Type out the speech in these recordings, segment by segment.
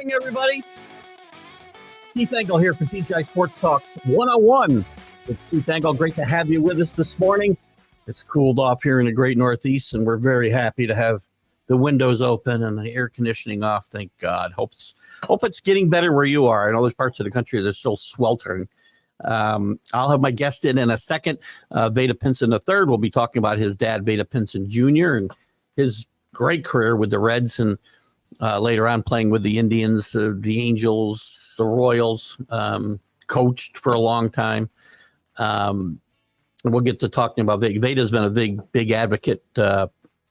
morning, everybody. Keith Engle here for TGI Sports Talks 101 with Keith Engle. Great to have you with us this morning. It's cooled off here in the great Northeast, and we're very happy to have the windows open and the air conditioning off. Thank God. Hope it's getting better where you are. I know there's parts of the country that are still sweltering. I'll have my guest in a second. Vada Pinson III will be talking about his dad, Vada Pinson Jr., and his great career with the Reds, and later on playing with the Indians, the Angels, the Royals, coached for a long time. And we'll get to talking about Vada. Vada's been a big advocate, trying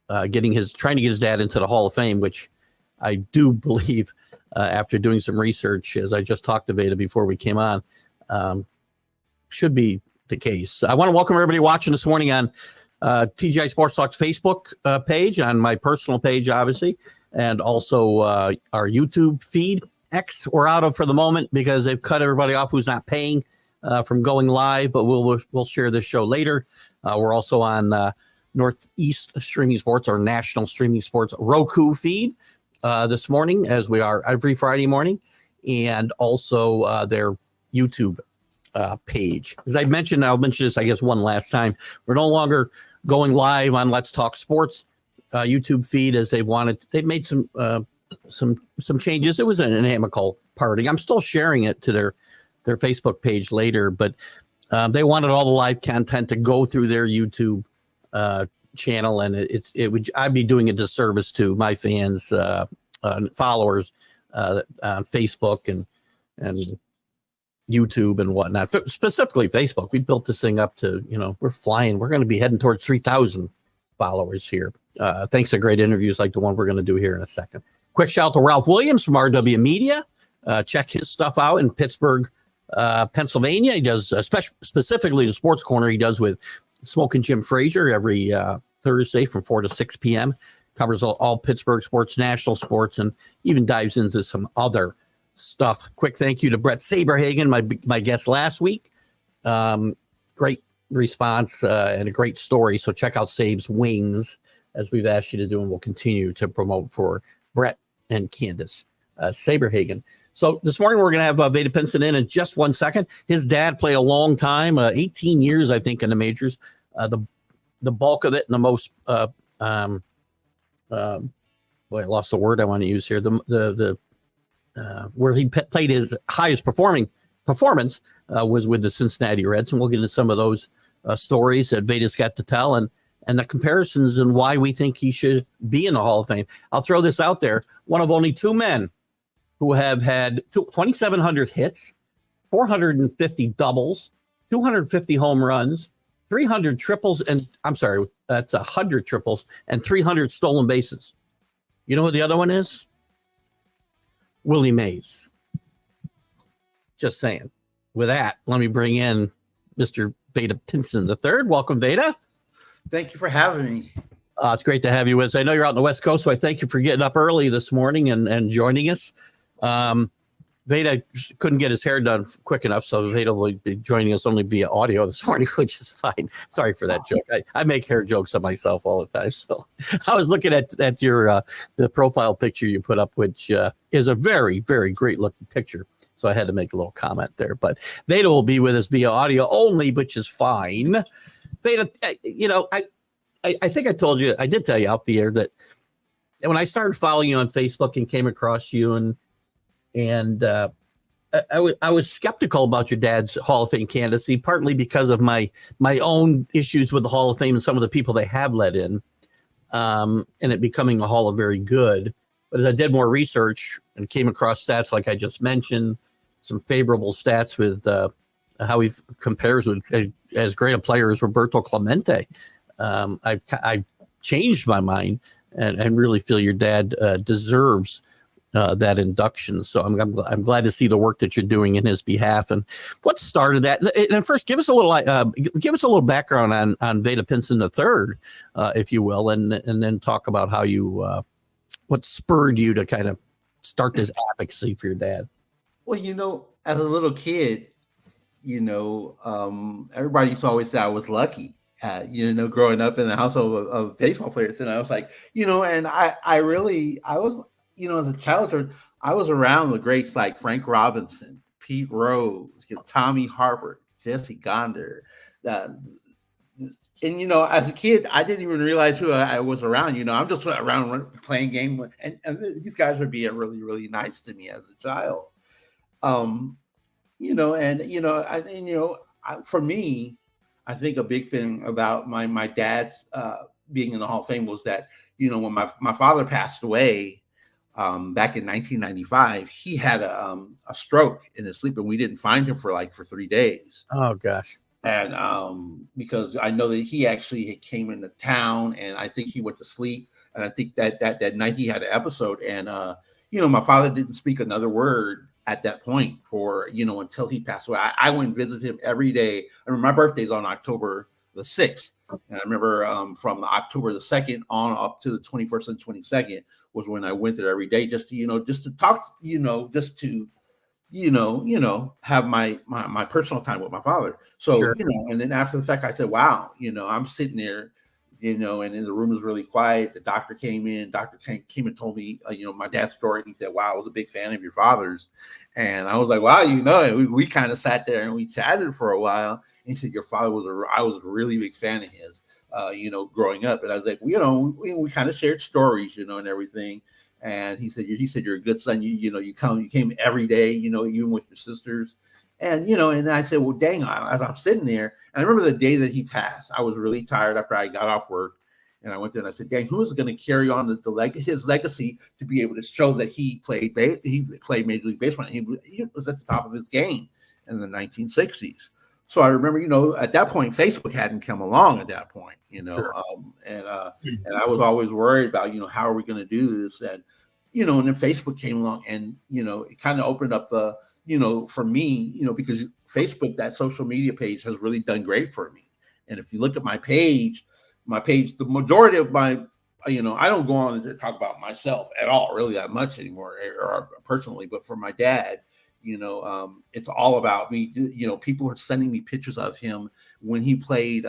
to get his dad into the Hall of Fame, which I do believe, after doing some research, as I just talked to Vada before we came on, should be the case. I want to welcome everybody watching this morning on TGI Sports Talk's Facebook page, on my personal page, obviously, and also our YouTube feed. X we're out of for the moment because they've cut everybody off who's not paying from going live, but we'll share this show later. We're also on Northeast Streaming Sports, our national streaming sports Roku feed this morning, as we are every Friday morning, and also their YouTube page. As I mentioned, I'll mention this, I guess, one last time. We're no longer going live on Let's Talk Sports YouTube feed as they've wanted. They've made some changes. It was an amicable parting. I'm still sharing it to their Facebook page later, but they wanted all the live content to go through their YouTube channel, and I'd be doing a disservice to my fans, followers on Facebook and YouTube and whatnot. Specifically Facebook. We built this thing up to, we're flying. We're going to be heading towards 3,000 followers here. Thanks to great interviews like the one we're going to do here in a second. Quick shout out to Ralph Williams from RW Media. Check his stuff out in Pittsburgh, Pennsylvania. He does specifically the Sports Corner. He does with Smoking Jim Frazier every Thursday from 4 to 6 p.m. Covers all Pittsburgh sports, national sports, and even dives into some other stuff. Quick thank you to Brett Saberhagen, my guest last week. Great response and a great story. So check out Sabe's Wings, as we've asked you to do, and we'll continue to promote for Brett and Candace Saberhagen. So this morning we're going to have Vada Pinson in just 1 second. His dad played a long time, 18 years, I think, in the majors. The bulk of it and the most, I lost the word I want to use here. Where he played his highest performance was with the Cincinnati Reds, and we'll get into some of those stories that Vada's got to tell, and the comparisons and why we think he should be in the Hall of Fame. I'll throw this out there. One of only two men who have had 2,700 hits, 450 doubles, 250 home runs, 300 triples, and that's 100 triples and 300 stolen bases. You know what the other one is? Willie Mays. Just saying. With that, let me bring in Mr. Vada Pinson III. Welcome, Vada. Thank you for having me. It's great to have you with us. I know you're out on the West Coast, so I thank you for getting up early this morning and joining us. Vada couldn't get his hair done quick enough, so Vada will be joining us only via audio this morning, which is fine. Sorry for that joke. I make hair jokes of myself all the time. So I was looking at your the profile picture you put up, which is a very, very great looking picture. So I had to make a little comment there. But Vada will be with us via audio only, which is fine. Vada, I think I did tell you out the air that when I started following you on Facebook and came across you, and I was skeptical about your dad's Hall of Fame candidacy, partly because of my own issues with the Hall of Fame and some of the people they have let in, and it becoming a Hall of Very Good. But as I did more research and came across stats like I just mentioned, some favorable stats with how he compares with as great a player as Roberto Clemente, I changed my mind and really feel your dad deserves that induction. So I'm glad to see the work that you're doing in his behalf. And what started that? And first, give us a little background on Vada Pinson III, if you will, and then talk about how you what spurred you to kind of start this advocacy for your dad. Well, as a little kid, everybody used to always say I was lucky. Growing up in the household of baseball players, and I was like, and I was as a child, I was around the greats like Frank Robinson, Pete Rose, Tommy Harper, Jesse Gonder. Uh, and as a kid, I didn't even realize who I was around. I'm just around playing game, and these guys were being really, really nice to me as a child. For me, I think a big thing about my dad's being in the Hall of Fame was that when my father passed away back in 1995, he had a stroke in his sleep, and we didn't find him for 3 days. Oh gosh. And because I know that he actually came into town, and I think he went to sleep, and I think that night he had an episode, and my father didn't speak another word at that point for until he passed away. I went and visited him every day. I remember my birthday's on October the 6th, and I remember from October the 2nd on up to the 21st and 22nd was when I went there every day, just to talk, just to have my personal time with my father. So, Sure. And then after the fact, I said, wow, I'm sitting there, and then the room was really quiet. The doctor came in, came and told me, my dad's story. And he said, wow, I was a big fan of your father's. And I was like, wow, we kind of sat there and we chatted for a while. And he said, your father I was a really big fan of his, growing up. And I was like, we kind of shared stories, and everything. And he said, you're a good son. You came every day, even with your sisters. And, and I said, well, dang, as I'm sitting there, and I remember the day that he passed, I was really tired after I got off work. And I went there and I said, dang, who is going to carry on his legacy to be able to show that he played Major League Baseball? And he was at the top of his game in the 1960s. So I remember, at that point, Facebook hadn't come along at that point, Sure. And I was always worried about, how are we going to do this? And, and then Facebook came along, and, it kind of opened up the, for me, because Facebook, that social media page, has really done great for me. And if you look at my page, the majority of my, I don't go on and talk about myself at all, really, that much anymore, or personally, but for my dad, it's all about me. People are sending me pictures of him when he played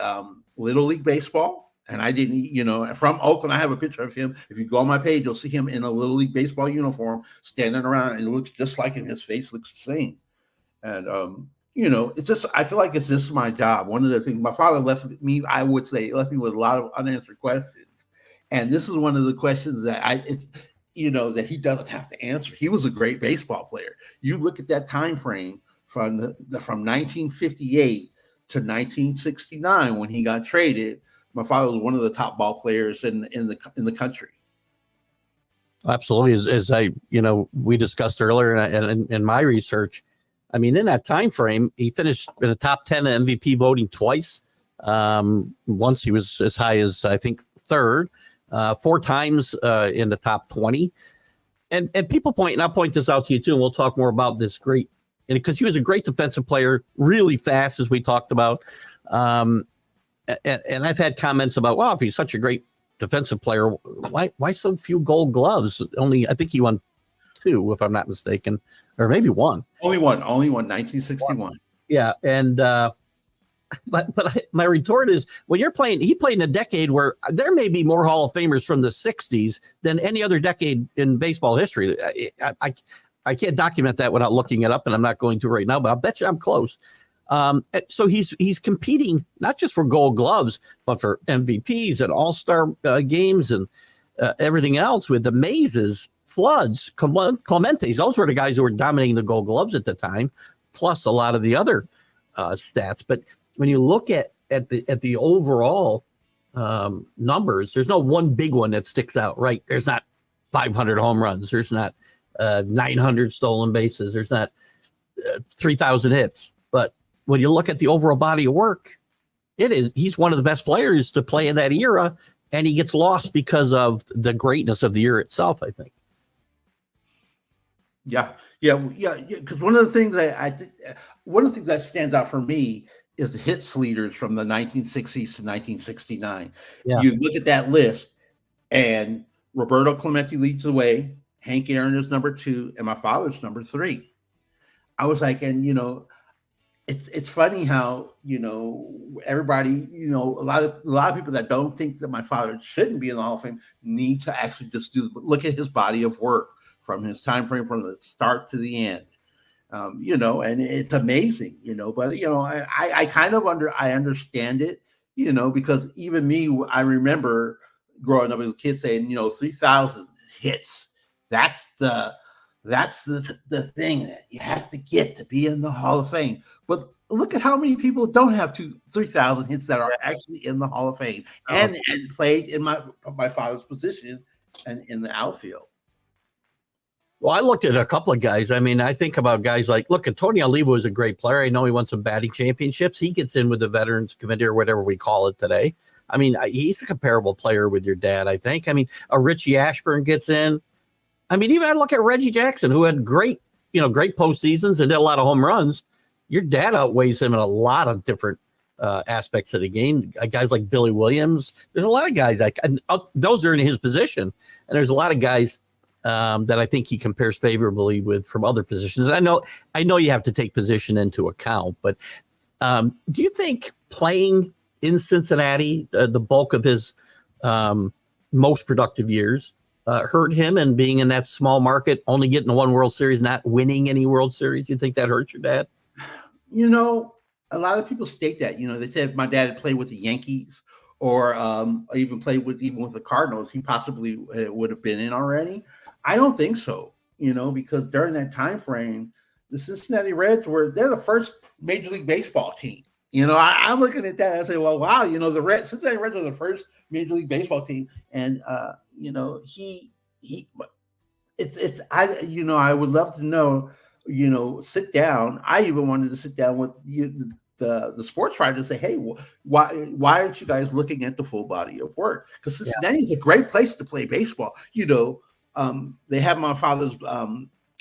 Little League Baseball. And I didn't, from Oakland, I have a picture of him. If you go on my page, you'll see him in a Little League Baseball uniform standing around, and it looks just like him. His face looks the same. And, it's just, I feel like it's just my job. One of the things my father left me with a lot of unanswered questions. And this is one of the questions that that he doesn't have to answer. He was a great baseball player. You look at that time frame from 1958 to 1969 when he got traded. My father was one of the top ball players in the country. Absolutely, as I we discussed earlier, and in my research, I mean, in that time frame, he finished in the top 10 MVP voting twice. Once he was as high as, I think, third. 4 times in the top 20. And people and I'll point this out to you too, and we'll talk more about this because he was a great defensive player, really fast, as we talked about. And I've had comments about, well, if he's such a great defensive player, why so few Gold Gloves? Only, I think he won 2, if I'm not mistaken, or maybe 1. Only one, 1961. Yeah, and But my retort is, when he played in a decade where there may be more Hall of Famers from the 60s than any other decade in baseball history. I can't document that without looking it up, and I'm not going to right now, but I'll bet you I'm close. So he's competing not just for Gold Gloves, but for MVPs and All-Star games and everything else with the Mazes, Floods, Clementes. Those were the guys who were dominating the Gold Gloves at the time, plus a lot of the other stats. But when you look at the overall numbers, there's no one big one that sticks out, right? There's not 500 home runs. There's not 900 stolen bases. There's not 3,000 hits. But when you look at the overall body of work, he's one of the best players to play in that era, and he gets lost because of the greatness of the year itself, I think. Yeah. Because one of the things that stands out for me is the hits leaders from the 1960s to 1969. Yeah. You look at that list, and Roberto Clemente leads the way. Hank Aaron is number 2, and my father's number 3. I was like, and it's funny how everybody, a lot of people that don't think that my father shouldn't be in the Hall of Fame need to actually just look at his body of work. from his time frame from the start to the end. And it's amazing, but I kind of I understand it, because even me, I remember growing up as a kid saying, 3,000 hits. That's the thing that you have to get to be in the Hall of Fame. But look at how many people don't have 3,000 hits that are actually in the Hall of Fame and played in my father's position and in the outfield. Well, I looked at a couple of guys. I mean, I think about guys like, look, Tony Oliva was a great player. I know he won some batting championships. He gets in with the Veterans Committee or whatever we call it today. I mean, he's a comparable player with your dad, I think. I mean, a Richie Ashburn gets in. I mean, even I look at Reggie Jackson, who had great postseasons and did a lot of home runs. Your dad outweighs him in a lot of different aspects of the game. Guys like Billy Williams. There's a lot of guys those are in his position, and there's a lot of guys that I think he compares favorably with from other positions. I know you have to take position into account, but do you think playing in Cincinnati, the bulk of his most productive years, hurt him, and being in that small market, only getting one World Series, not winning any World Series? You think that hurt your dad? A lot of people state that, they said if my dad had played with the Yankees or even played with the Cardinals, he possibly would have been in already. I don't think so, because during that time frame, the Cincinnati Reds they're the first Major League Baseball team. I'm looking at that and I say, well, wow, the Cincinnati Reds are the first Major League Baseball team, and I would love to know, sit down. I even wanted to sit down with the sports writer and say, hey, why aren't you guys looking at the full body of work? Because Cincinnati is a great place to play baseball. They have my father's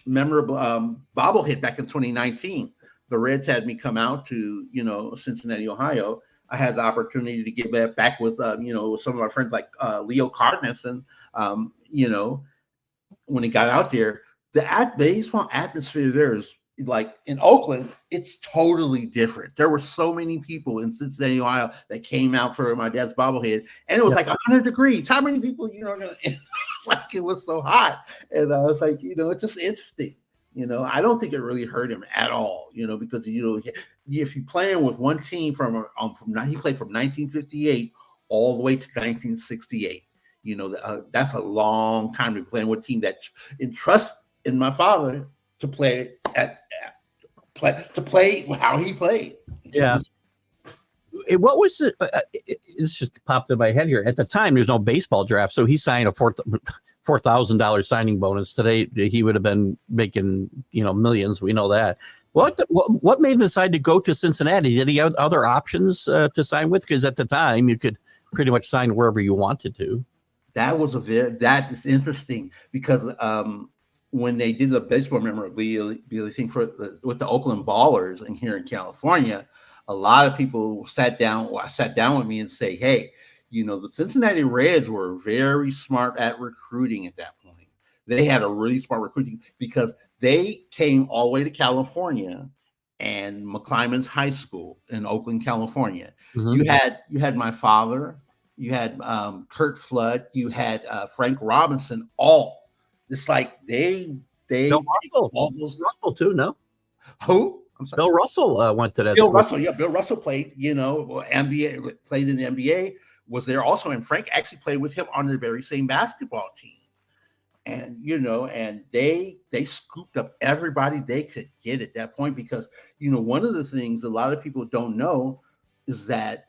memorable bobblehead back in 2019. The Reds had me come out to, Cincinnati, Ohio. I had the opportunity to get back with, some of my friends like Leo Cardenas. And, when he got out there, the baseball atmosphere there is like in Oakland, it's totally different. There were so many people in Cincinnati, Ohio that came out for my dad's bobblehead, and it was like 100 degrees. How many people, are going to, it was so hot. And I was like, it's just interesting. I don't think it really hurt him at all, because, if you're playing with one team he played from 1958 all the way to 1968, that's a long time to be playing with a team that entrusts in my father to play how he played. Yeah. What was it? It's just popped in my head here. At the time, there's no baseball draft, so he signed a $4,000 signing bonus. Today, he would have been making millions. We know that. What made him decide to go to Cincinnati? Did he have other options to sign with? Because at the time, you could pretty much sign wherever you wanted to. That is interesting because when they did the baseball memorabilia thing with the Oakland Ballers and here in California, a lot of people sat down with me and say, hey, the Cincinnati Reds were very smart at recruiting at that point. They had a really smart recruiting because they came all the way to California and McClymonds High School in Oakland, California. Mm-hmm. You had my father, you had Kurt Flood, you had Frank Robinson, all. It's like they Bill Russell too, no? Who? Bill Russell went to that. Bill Russell played, NBA, played in the NBA, was there also, and Frank actually played with him on the very same basketball team. And and they scooped up everybody they could get at that point because one of the things a lot of people don't know is that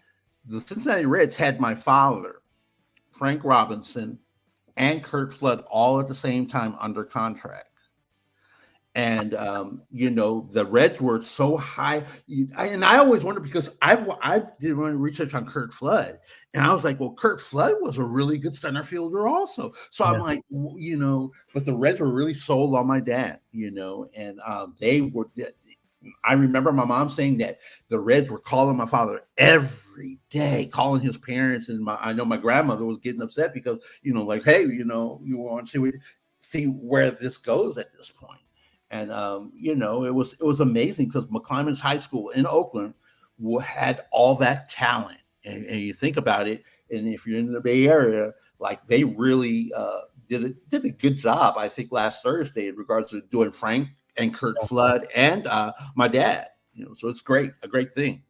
the Cincinnati Reds had my father, Frank Robinson, and Kurt Flood all at the same time under contract. And, the Reds were so high. And I always wonder because I did research on Kurt Flood. And I was like, well, Kurt Flood was a really good center fielder also. So I'm like, but the Reds were really sold on my dad, and they were. I remember my mom saying that the Reds were calling my father every day, calling his parents. And I know my grandmother was getting upset because, like, hey, you want to see where this goes at this point. And, it was amazing because McClymonds High School in Oakland had all that talent. And you think about it, and if you're in the Bay Area, like they really did a good job, I think, last Thursday in regards to doing Frank and Kurt Flood and my dad. So it's a great thing.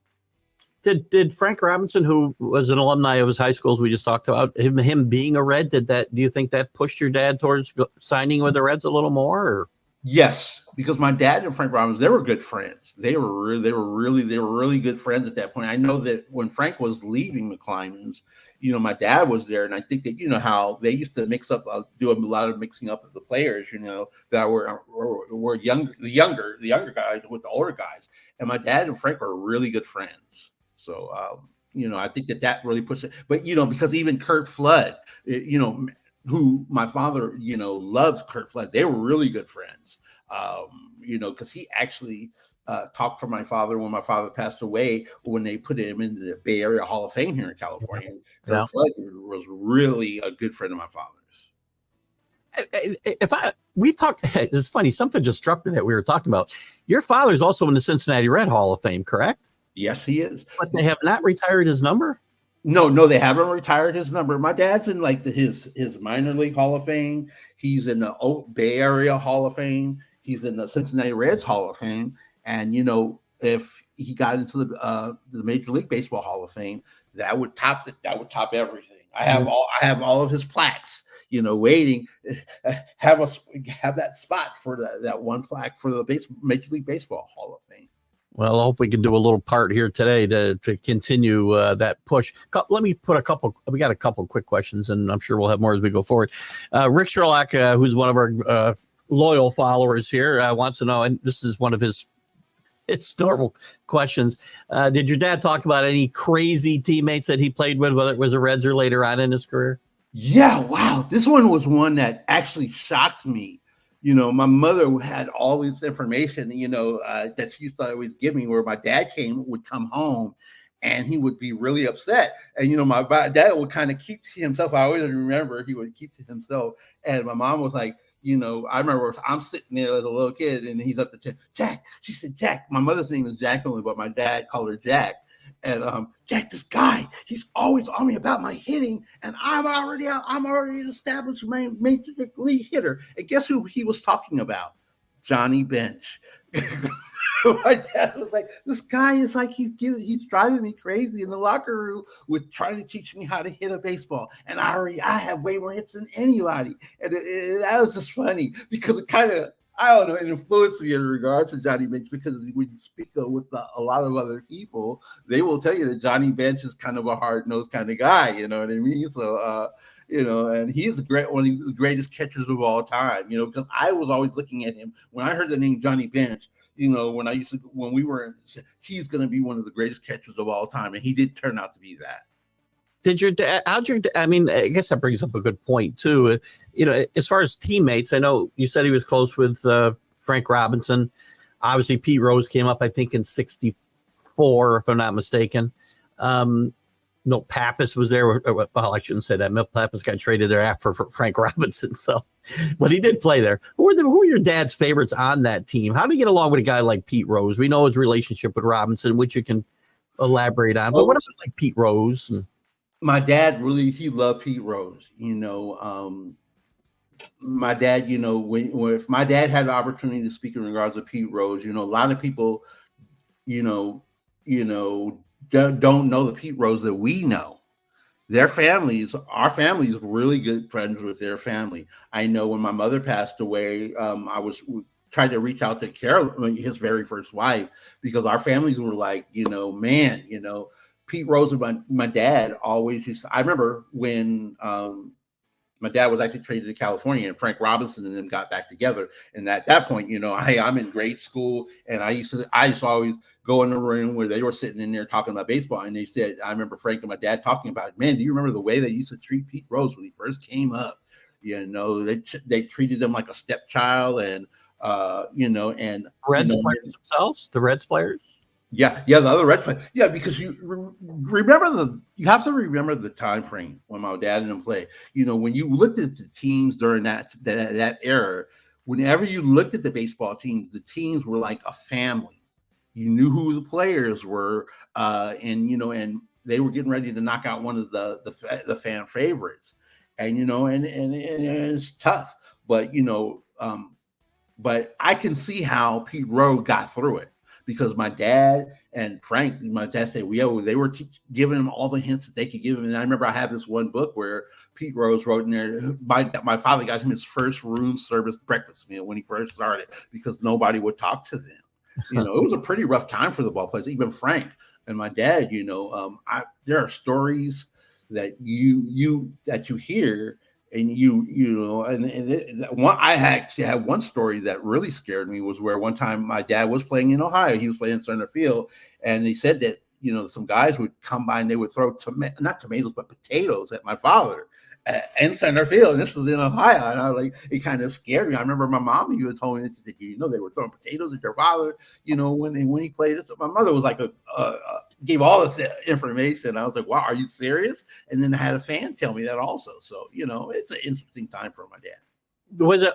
Did Frank Robinson, who was an alumni of his high school, as we just talked about, him being a Red, do you think that pushed your dad towards signing with the Reds a little more? Or? Yes, because my dad and Frank Robinson, they were good friends. They were really good friends at that point. I know that when Frank was leaving McClymonds, my dad was there, and I think that how they used to mix up, do a lot of mixing up of the players, that were younger, the younger guys with the older guys, and my dad and Frank were really good friends. So, I think that really pushed it. But, because even Kurt Flood, who my father, loves Kurt Flood, they were really good friends, because he actually talked for my father when my father passed away, when they put him into the Bay Area Hall of Fame here in California. Yeah. Kurt Flood was really a good friend of my father's. It's funny, something just struck me that we were talking about. Your father's also in the Cincinnati Red Hall of Fame, correct? Yes, he is. But they have not retired his number? No, they haven't retired his number. My dad's in like his minor league Hall of Fame. He's in the Bay Area Hall of Fame. He's in the Cincinnati Reds Hall of Fame. And if he got into the Major League Baseball Hall of Fame, that would top everything. I have all of his plaques, waiting. Have that spot for that one plaque for the Major League Baseball Hall of Fame. Well, I hope we can do a little part here today to continue that push. Let me put we got a couple quick questions, and I'm sure we'll have more as we go forward. Rick Sherlock, who's one of our loyal followers here, wants to know, and this is one of his normal questions. Did your dad talk about any crazy teammates that he played with, whether it was the Reds or later on in his career? Yeah, wow. This one was one that actually shocked me. My mother had all this information, that she used to always give me, where my dad would come home and he would be really upset. And, my dad would kind of keep to himself. I always remember he would keep to himself. And my mom was like, I remember I'm sitting there as a little kid and he's up to Jack. She said, Jack, my mother's name is Jacqueline, but my dad called her Jack. And Jack, this guy, he's always on me about my hitting, and I'm already established my major league hitter. And guess who he was talking about? Johnny Bench. My dad was like, this guy is like, he's driving me crazy in the locker room with trying to teach me how to hit a baseball. And I have way more hits than anybody. And that was just funny because it kind of, I don't know, it influenced me in regards to Johnny Bench, because when you speak with a lot of other people, they will tell you that Johnny Bench is kind of a hard-nosed kind of guy, you know what I mean? So, and he's one of the greatest catchers of all time, because I was always looking at him. When I heard the name Johnny Bench, when we were he's going to be one of the greatest catchers of all time, and he did turn out to be that. Did your dad, I guess that brings up a good point too. As far as teammates, I know you said he was close with Frank Robinson. Obviously, Pete Rose came up, I think, in '64, if I'm not mistaken. Milt Pappas was there. Well, I shouldn't say that. Milt Pappas got traded there after for Frank Robinson. So, but he did play there. Who are your dad's favorites on that team? How do you get along with a guy like Pete Rose? We know his relationship with Robinson, which you can elaborate on. But what about like Pete Rose? My dad he loved Pete Rose. My dad, if my dad had the opportunity to speak in regards to Pete Rose, a lot of people, don't know the Pete Rose that we know. Our families are really good friends with their family. I know when my mother passed away, I was trying to reach out to Carol, his very first wife, because our families were like, Pete Rose and my dad always used to, I remember when my dad was actually traded to California and Frank Robinson and them got back together. And at that point, hey, I'm in grade school, and I used to always go in the room where they were sitting in there talking about baseball. And they said, I remember Frank and my dad talking about, man, do you remember the way they used to treat Pete Rose when he first came up? They treated him like a stepchild, and and Reds players themselves, the Reds players. Yeah, the other Reds play. Yeah, because you have to remember the time frame when my dad and them play. When you looked at the teams during that era, whenever you looked at the baseball teams, the teams were like a family. You knew who the players were, and they were getting ready to knock out one of the fan favorites. and and it's tough, but but I can see how Pete Rose got through it, because my dad and Frank, my dad said, they were giving him all the hints that they could give him. And I remember I have this one book where Pete Rose wrote in there, my father got him his first room service breakfast meal when he first started, because nobody would talk to them. It was a pretty rough time for the ball players, even Frank and my dad. There are stories that you hear, and I actually had one story that really scared me, was where one time my dad was playing in Ohio. He was playing center field, and he said that some guys would come by and they would throw not tomatoes but potatoes at my father in center field. And this was in Ohio, and I was like, it kind of scared me. I remember my mom even told me that they were throwing potatoes at your father, when he played it. So my mother was like gave all this information. I was like, wow, are you serious? And then I had a fan tell me that also. So, it's an interesting time for my dad. Was it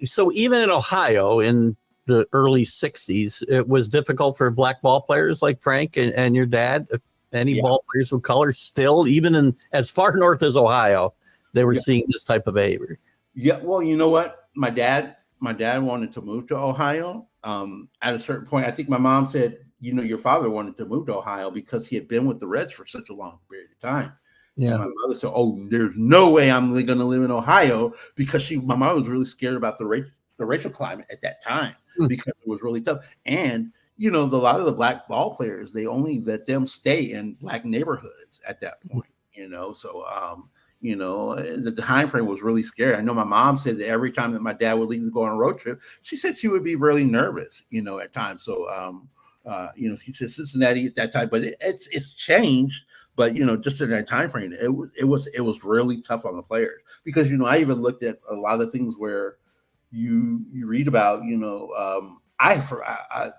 so even in Ohio in the early 60s, it was difficult for black ball players like Frank and your dad, any ball players with color, still, even in as far north as Ohio, they were seeing this type of behavior? Yeah. Well, you know what? My dad wanted to move to Ohio. At a certain point, I think my mom said, your father wanted to move to Ohio because he had been with the Reds for such a long period of time. Yeah. And my mother said, "Oh, there's no way I'm going to live in Ohio," because my mom was really scared about the racial climate at that time, because it was really tough. And a lot of the black ball players, they only let them stay in black neighborhoods at that point. So the time frame was really scary. I know my mom said that every time that my dad would leave to go on a road trip, she said she would be really nervous, at times. So she said Cincinnati at that time, but it's changed. But just in that time frame, it was really tough on the players, because I even looked at a lot of things where you read about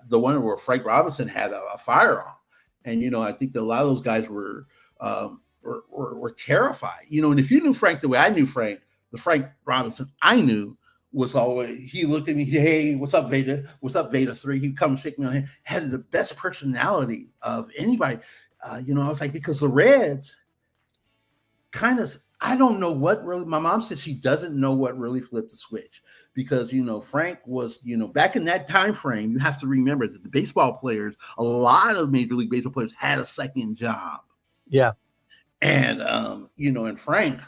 the one where Frank Robinson had a firearm, and I think that a lot of those guys were terrified. And if you knew Frank the way I knew Frank, the Frank Robinson I knew was always, he looked at me, hey, what's up, Vada? What's up, Vada 3? He'd come shake me on the hand, had the best personality of anybody. I was like, because the Reds kind of, I don't know what really, my mom said she doesn't know what really flipped the switch, because, Frank was, back in that time frame, you have to remember that the baseball players, a lot of Major League Baseball players had a second job. Yeah. And, and Frank,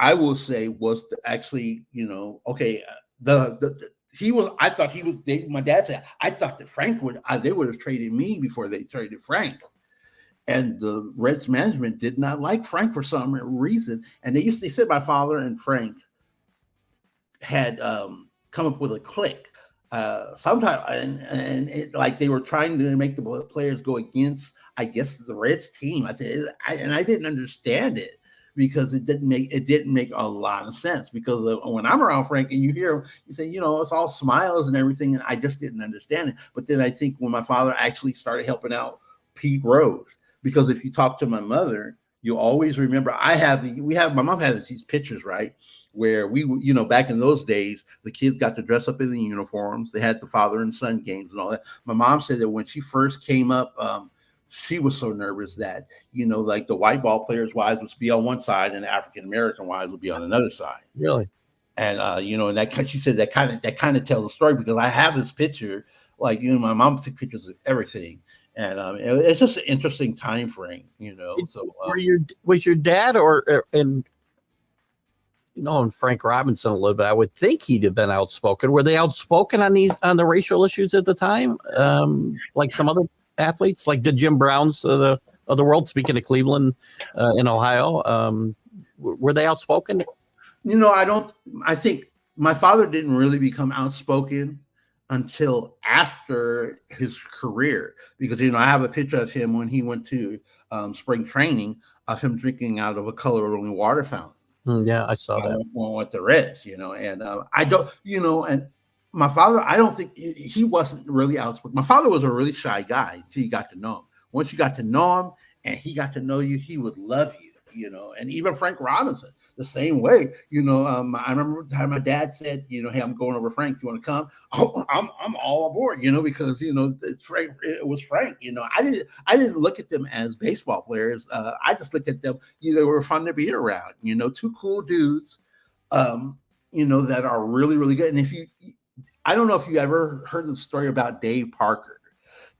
I will say was actually, I thought he was, my dad said, I thought that Frank they would have traded me before they traded Frank. And the Reds management did not like Frank for some reason. And they said my father and Frank had come up with a clique sometime, and it, like they were trying to make the players go against, I guess, the Reds team. I didn't understand it, because it didn't make a lot of sense, because when I'm around Frank and you hear him, you say, it's all smiles and everything. And I just didn't understand it. But then I think when my father actually started helping out Pete Rose, because if you talk to my mother, you always remember, my mom has these pictures, right? Where we, back in those days, the kids got to dress up in the uniforms. They had the father and son games and all that. My mom said that when she first came up, she was so nervous that, like the white ball players' wives would be on one side and the African-American wives would be on another side. Really? And, and that, she said that kind of tells the story, because I have this picture, like, my mom took pictures of everything. And it's just an interesting time frame, So was your dad and Frank Robinson a little bit, I would think he'd have been outspoken. Were they outspoken on the racial issues at the time? Like some other athletes, like the Jim Browns of the world, speaking of Cleveland, in Ohio, were they outspoken? I think my father didn't really become outspoken until after his career, because, I have a picture of him when he went to spring training, of him drinking out of a color-only water fountain. Yeah, I saw that. With the Reds, and I don't, and my father, I don't think he wasn't really outspoken. My father was a really shy guy until you got to know him. Once you got to know him and he got to know you, he would love you, and even Frank Robinson. the same way. I remember the time my dad said, hey, I'm going over Frank. You want to come? Oh, I'm all aboard, because it's Frank. It was Frank. I didn't look at them as baseball players. I just looked at them. They were fun to be around. Two cool dudes. That are really, really good. And I don't know if you ever heard the story about Dave Parker.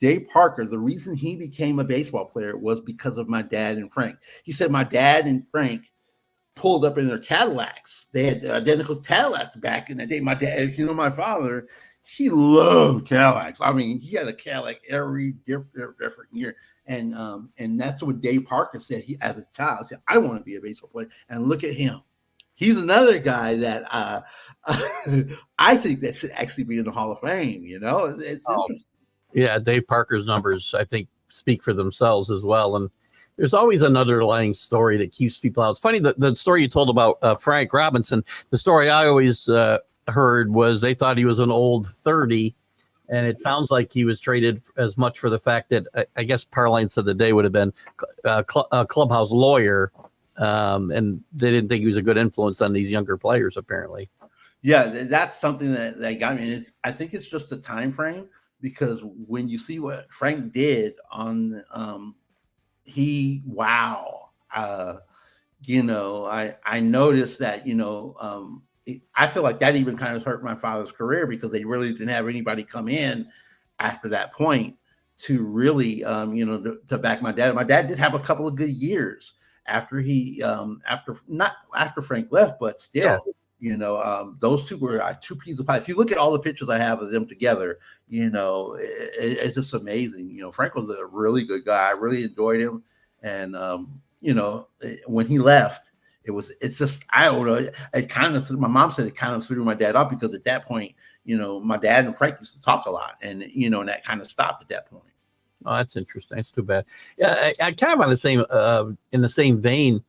Dave Parker, the reason he became a baseball player was because of my dad and Frank. He said my dad and Frank pulled up in their Cadillacs. They had identical Cadillacs back in the day. My dad, my father, he loved Cadillacs. I mean, he had a Cadillac every different year. And that's what Dave Parker said. He, as a child, said, I want to be a baseball player. And look at him. He's another guy that I think that should actually be in the Hall of Fame. It's yeah, Dave Parker's numbers, I think, speak for themselves as well. And there's always an underlying story that keeps people out. It's funny, the story you told about Frank Robinson, the story I always heard was they thought he was an old 30. And it sounds like he was traded as much for the fact that I guess parlance of the day would have been a clubhouse lawyer. And they didn't think he was a good influence on these younger players, apparently. Yeah, that's something that got me. I think it's just a time frame. Because when you see what Frank did on, I noticed that, I feel like that even kind of hurt my father's career because they really didn't have anybody come in after that point to really, to back my dad. My dad did have a couple of good years after after Frank left, but still. Yeah. Those two were two pieces of pie. If you look at all the pictures I have of them together, it's just amazing. Frank was a really good guy. I really enjoyed him. And, when he left, it's just, I don't know. It kind of, my mom said it kind of threw my dad off because at that point, my dad and Frank used to talk a lot and, and that kind of stopped at that point. Oh, that's interesting. It's too bad. Yeah. I kind of on the same, in the same vein,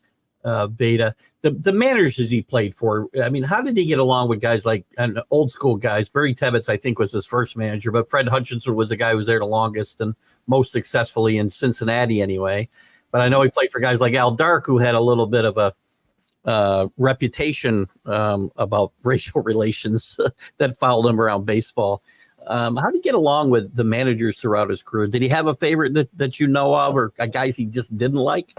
Vada, the managers he played for. I mean, how did he get along with guys like old school guys? Barry Tebbetts, I think, was his first manager, but Fred Hutchinson was the guy who was there the longest and most successfully in Cincinnati anyway. But I know he played for guys like Al Dark, who had a little bit of a reputation about racial relations that followed him around baseball. How did he get along with the managers throughout his career? Did he have a favorite that you know of, or guys he just didn't like?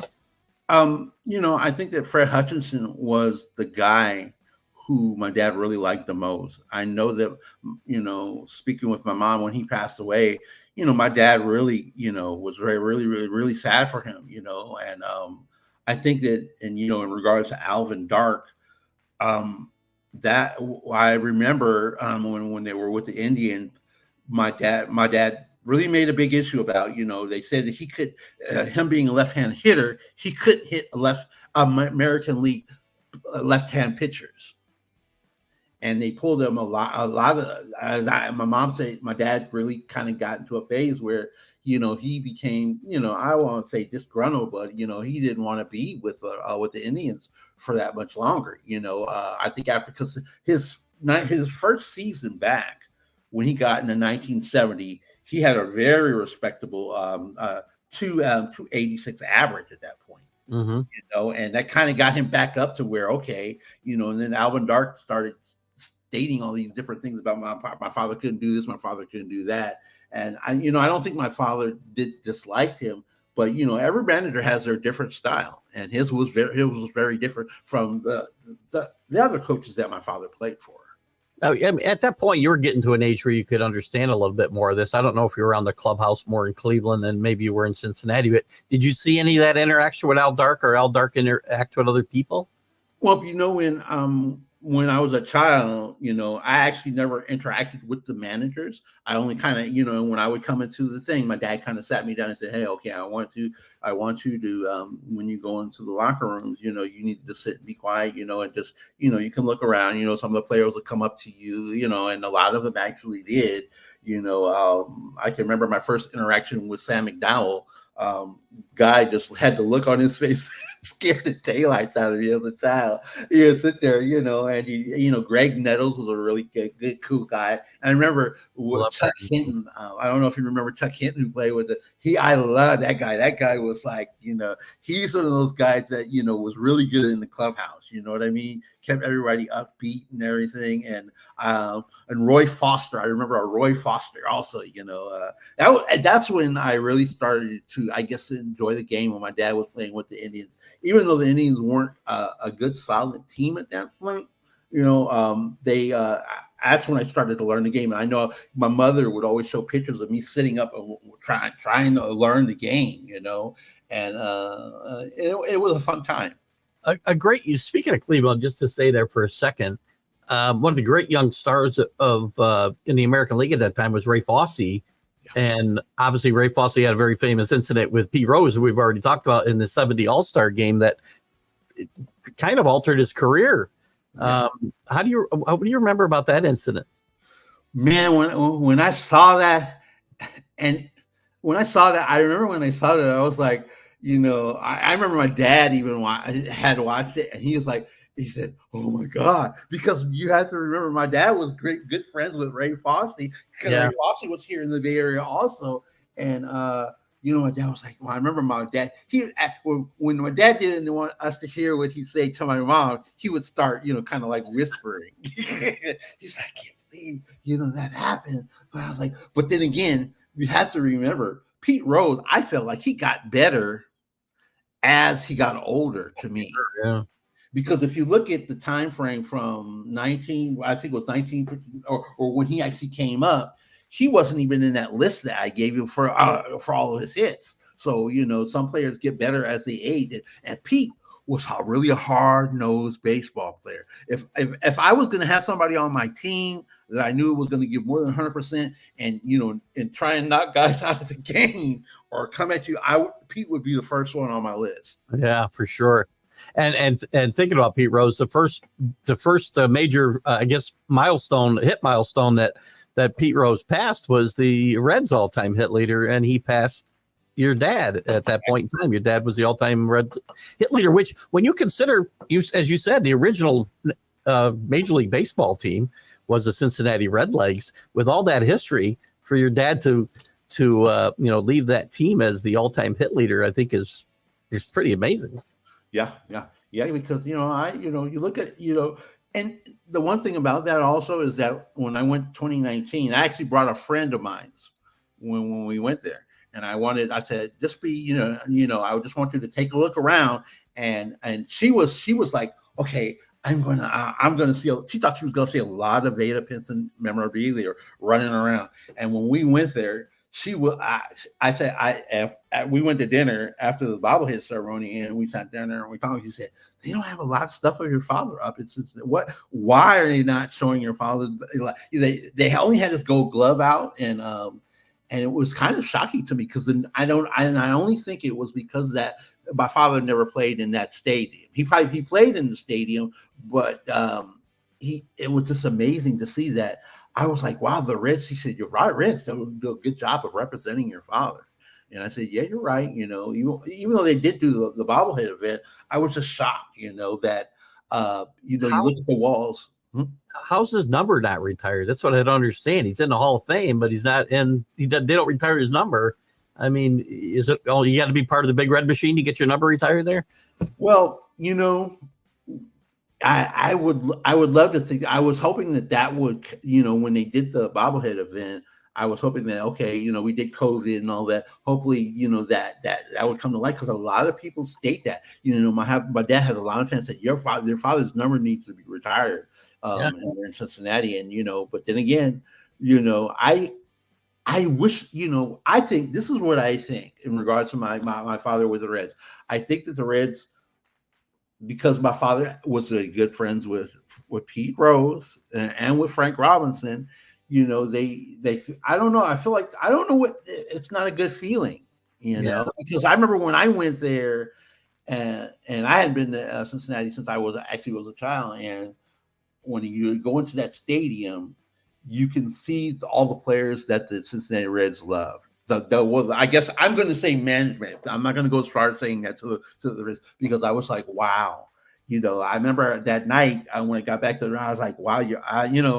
I think that Fred Hutchinson was the guy who my dad really liked the most. I know that, speaking with my mom when he passed away, my dad really, was really, really, really sad for him, and I think that, and, in regards to Alvin Dark, that I remember when they were with the Indians, my dad really made a big issue about, they said that he could, him being a left-hand hitter, he couldn't hit American League left-hand pitchers. And they pulled him a lot of, my mom said my dad really kind of got into a phase where, he became, I won't say disgruntled, but, he didn't want to be with the Indians for that much longer. I think because his first season back when he got into 1970, he had a very respectable 286 average at that point, and that kind of got him back up to where, okay, and then Alvin Dark started stating all these different things about my father couldn't do this, my father couldn't do that. And I don't think my father disliked him, but, every manager has their different style, and his was very different from the other coaches that my father played for. I mean, at that point, you were getting to an age where you could understand a little bit more of this. I don't know if you were around the clubhouse more in Cleveland than maybe you were in Cincinnati, but did you see any of that interaction with Al Dark, or Al Dark interact with other people? Well, when I was a child, I actually never interacted with the managers. I only kind of, when I would come into the thing, my dad kind of sat me down and said, hey, okay, I want you to, when you go into the locker rooms, you need to sit and be quiet, and just, you can look around, some of the players will come up to you, and a lot of them actually did. I can remember my first interaction with Sam McDowell. Guy just had the look on his face scared the daylights out of me as a child. You would sit there, and Greg Nettles was a really good, cool guy. And I remember Chuck Hinton. I don't know if you remember Chuck Hinton, who played with it. I love that guy. That guy was like, he's one of those guys that was really good in the clubhouse. You know what I mean? Kept everybody upbeat and everything. And Roy Foster. I remember Roy Foster also. That's when I really started to, I guess, enjoy the game when my dad was playing with the Indians. Even though the Indians weren't a good, solid team at that point, that's when I started to learn the game. And I know my mother would always show pictures of me sitting up and trying to learn the game, and it was a fun time. Speaking of Cleveland, just to say there for a second, one of the great young stars of in the American League at that time was Ray Fosse. And obviously, Ray Fosse had a very famous incident with Pete Rose, who we've already talked about in the '70 All-Star game that kind of altered his career. What do you remember about that incident? Man, when I saw that, I remember when I saw that, I was like, I remember my dad even had watched it, and he said, "Oh my God," because you have to remember my dad was good friends with Ray Fosse, because Ray Fosse was here in the Bay Area also. And my dad was like, well, I remember my dad, when my dad didn't want us to hear what he said to my mom, he would start, kind of like whispering. He's like, I can't believe, that happened. But I was like, but then again, you have to remember, Pete Rose, I felt like he got better as he got older to me. Sure, yeah. Because if you look at the time frame from 19 or when he actually came up, he wasn't even in that list that I gave him for all of his hits. So, some players get better as they age. And Pete was really a hard-nosed baseball player. If I was going to have somebody on my team that I knew was going to give more than 100% and, and try and knock guys out of the game or come at you, Pete would be the first one on my list. Yeah, for sure. And thinking about Pete Rose, the first major, I guess, hit milestone that Pete Rose passed was the Reds all-time hit leader, and he passed your dad at that point in time. Your dad was the all-time Red hit leader, which, when you consider, as you said, the original Major League Baseball team was the Cincinnati Redlegs. With all that history, for your dad to leave that team as the all-time hit leader, I think is pretty amazing. Yeah. Because you look at and the one thing about that also is that when I went 2019, I actually brought a friend of mine when we went there, and I said, just be, I just want you to take a look around, and she was like, okay, I'm gonna see. She thought she was gonna see a lot of Vada Pinson memorabilia running around, and when we went there, she will. We went to dinner after the bobblehead ceremony, and we sat down there and we talked. She said, "They don't have a lot of stuff of your father up. Why are they not showing your father? They only had this Gold Glove out, and it was kind of shocking to me because I only think it was because that my father never played in that stadium. He played in the stadium, but it was just amazing to see that." I was like, wow, the Reds. She said, you're right, Reds. They do a good job of representing your father. And I said, yeah, you're right. Even though they did do the bobblehead event, I was just shocked, that, you look at the walls. How's his number not retired? That's what I don't understand. He's in the Hall of Fame, but he's not in. They don't retire his number. I mean, is it? Oh, you got to be part of the Big Red Machine to get your number retired there? Well, I would love to think. I was hoping that would, when they did the bobblehead event, I was hoping that, okay, we did COVID and all that. Hopefully, that would come to light, because a lot of people state that. My dad has a lot of fans that their father's number needs to be retired. And they're in Cincinnati, and but then again, I wish, I think this is what I think in regards to my father with the Reds. I think that the Reds, because my father was good friends with Pete Rose and with Frank Robinson, they I don't know. I feel like I don't know what. It's not a good feeling, because I remember when I went there, and I hadn't been to Cincinnati since I was a child, and when you go into that stadium, you can see all the players that the Cincinnati Reds love. I guess I'm going to say management. I'm not going to go as far as saying that to the Reds, because I was like, wow. I remember that night when I got back to the round, I was like, wow,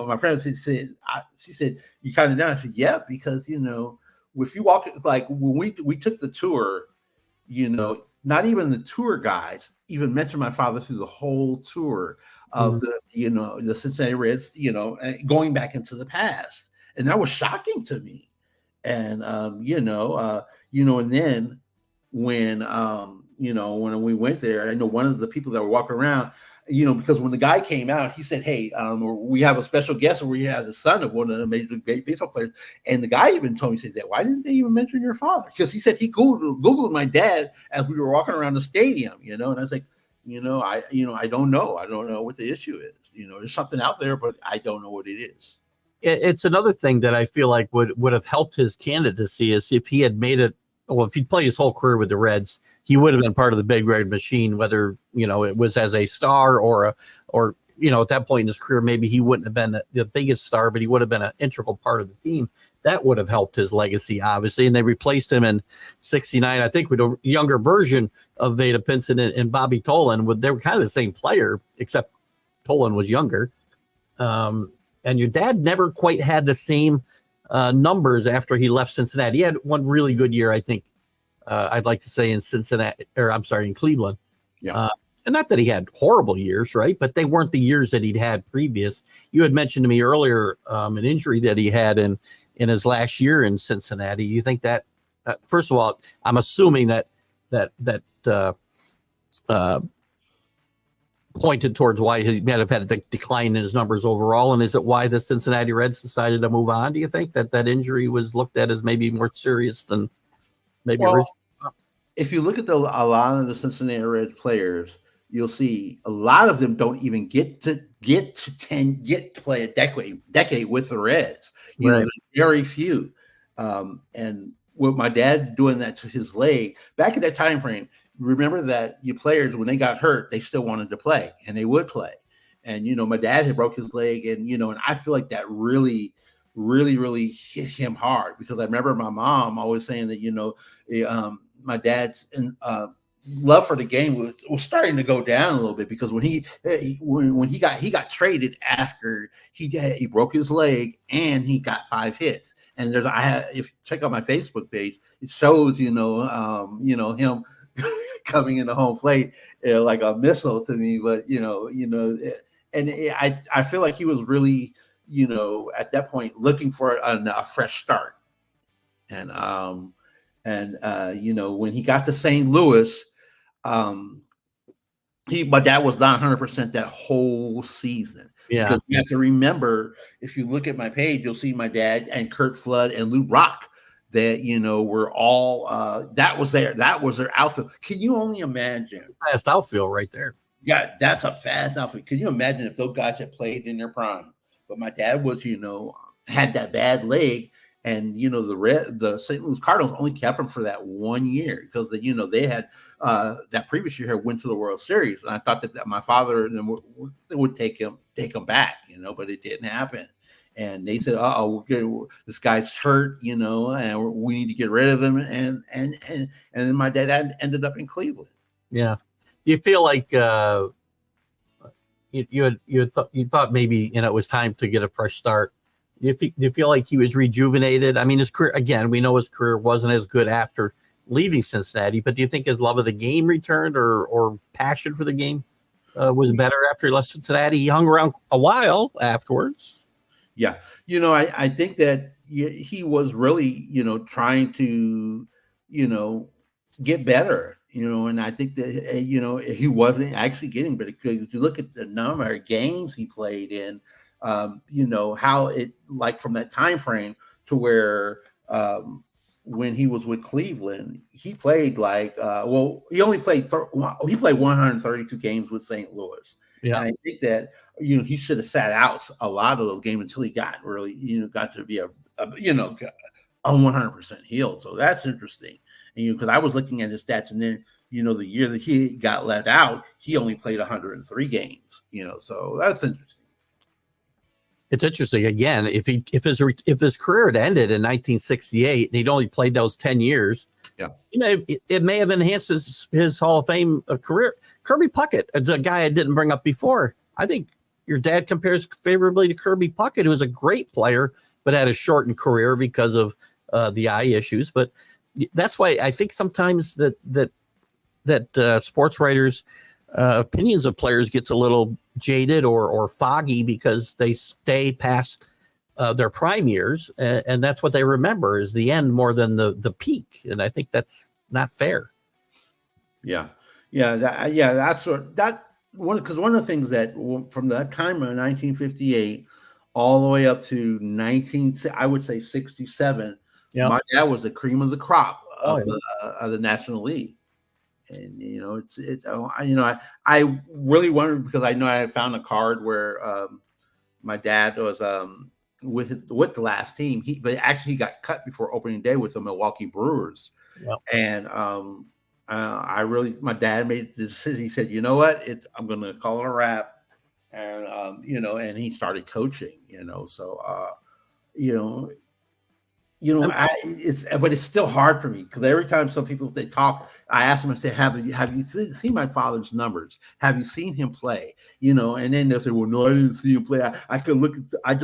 my friend she said, you kind of down. I said, yeah, because, if you walk, like when we took the tour, not even the tour guides even mentioned my father through the whole tour of the Cincinnati Reds, going back into the past. And that was shocking to me. And, and then when we went there, I know one of the people that were walking around, because when the guy came out, he said, hey, we have a special guest, and we have the son of one of the major league baseball players. And the guy even told me, he said, why didn't they even mention your father? Because he said he Googled my dad as we were walking around the stadium, and I was like, I don't know. I don't know what the issue is. There's something out there, but I don't know what it is. It's another thing that I feel like would have helped his candidacy is if he had made it. Well, if he'd played his whole career with the Reds, he would have been part of the Big Red Machine, whether, it was as a star or at that point in his career, maybe he wouldn't have been the biggest star, but he would have been an integral part of the team. That would have helped his legacy, obviously. And they replaced him in '69, I think, with a younger version of Vada Pinson and Bobby Tolan. They were kind of the same player, except Tolan was younger. And your dad never quite had the same numbers after he left Cincinnati. He had one really good year, I think. I'd like to say in Cleveland. Yeah. And not that he had horrible years, right? But they weren't the years that he'd had previous. You had mentioned to me earlier an injury that he had in his last year in Cincinnati. You think that, first of all, I'm assuming that pointed towards why he might have had a decline in his numbers overall? And is it why the Cincinnati Reds decided to move on? Do you think that injury was looked at as maybe more serious than maybe originally? If you look at a lot of the Cincinnati Reds players, you'll see a lot of them don't even get to play a decade with the Reds. Very few. And with my dad doing that to his leg back at that time frame, remember that your players, when they got hurt, they still wanted to play, and they would play. And, my dad had broke his leg, and, and I feel like that really, really, really hit him hard, because I remember my mom always saying that, my dad's love for the game was starting to go down a little bit, because when he got traded after he broke his leg and he got 5 hits. And if you check out my Facebook page, it shows, him coming into home plate like a missile to me, but I feel like he was really, at that point looking for a fresh start, and when he got to St. Louis, my dad was not 100% that whole season. Yeah, because you have to remember, if you look at my page, you'll see my dad and Kurt Flood and Lou Brock. That were all that was their outfield. Can you only imagine? Fast outfield right there. Yeah, that's a fast outfield. Can you imagine if those guys had played in their prime? But my dad was, had that bad leg, and the St. Louis Cardinals only kept him for that 1 year, because they had that previous year had went to the World Series, and I thought that my father and them would take him back, but it didn't happen. And they said, this guy's hurt, and we need to get rid of him. And then my dad ended up in Cleveland. Yeah. Do you feel like you thought maybe, it was time to get a fresh start? Do you feel like he was rejuvenated? I mean, his career, again, we know his career wasn't as good after leaving Cincinnati, but do you think his love of the game returned, or passion for the game was better after he left Cincinnati? He hung around a while afterwards. Yeah. I think that he was really, trying to, get better, and I think that, he wasn't actually getting better, because if you look at the number of games he played in, how it, like from that time frame to where when he was with Cleveland, he played he only played 132 games with St. Louis. Yeah. And I think that, he should have sat out a lot of those games until he got really, got to be a 100% healed. So that's interesting. And, because I was looking at his stats, and then, the year that he got let out, he only played 103 games, so that's interesting. It's interesting. Again, if his career had ended in 1968 and he'd only played those 10 years, Yeah. It may have enhanced his Hall of Fame career. Kirby Puckett is a guy I didn't bring up before. I think your dad compares favorably to Kirby Puckett, who was a great player, but had a shortened career because of the eye issues. But that's why I think sometimes that sports writers' opinions of players gets a little jaded or foggy because they stay past their prime years, and that's what they remember is the end more than the peak. And I think that's not fair. Yeah, that's one, because one of the things that from that time of 1958 all the way up to I would say 67, my dad was the cream of the crop of the National League. And I really wondered, because I know I found a card where my dad was with the last team. But actually he got cut before opening day with the Milwaukee Brewers. Yep. And my dad made the decision. He said, you know what, I'm going to call it a wrap. And and he started coaching. But it's still hard for me, because every time some people, they talk, I ask them, I say, have you seen my father's numbers? Have you seen him play? And then they'll say, well, no, I didn't see him play. I just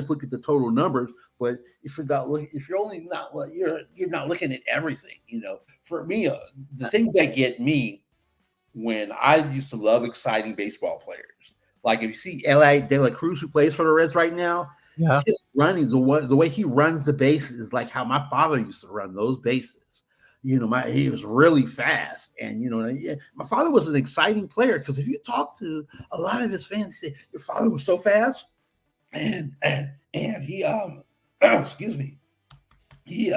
look at the total numbers. But if you're not looking, you're not looking at everything. For me, the things that get me, when I used to love exciting baseball players, like if you see Eli De La Cruz, who plays for the Reds right now. Yeah, his running, the way he runs the bases is like how my father used to run those bases. He was really fast, and my father was an exciting player, because if you talk to a lot of his fans, they say your father was so fast, and he excuse me, he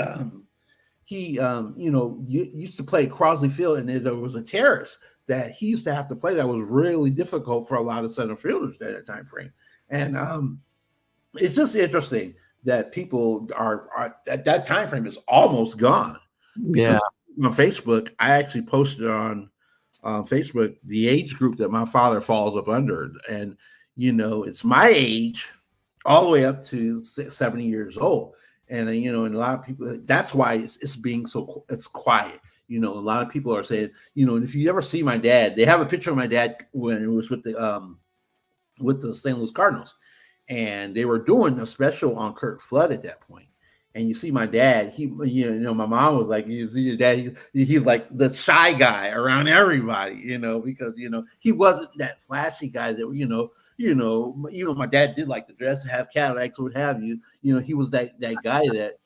used to play Crosley Field, and there was a terrace that he used to have to play that was really difficult for a lot of center fielders at that time frame, and it's just interesting that people are at that time frame is almost gone. Yeah. On Facebook, I actually posted on Facebook the age group that my father falls up under. And, it's my age all the way up to 70 years old. And, and a lot of people, that's why it's being it's quiet. A lot of people are saying, and if you ever see my dad, they have a picture of my dad when it was with the St. Louis Cardinals. And they were doing a special on Curt Flood at that point. And you see my dad, my mom was like, you see your dad, he's like the shy guy around everybody, because, he wasn't that flashy guy that, my dad did like to dress, have Cadillacs, what have you. He was that guy that,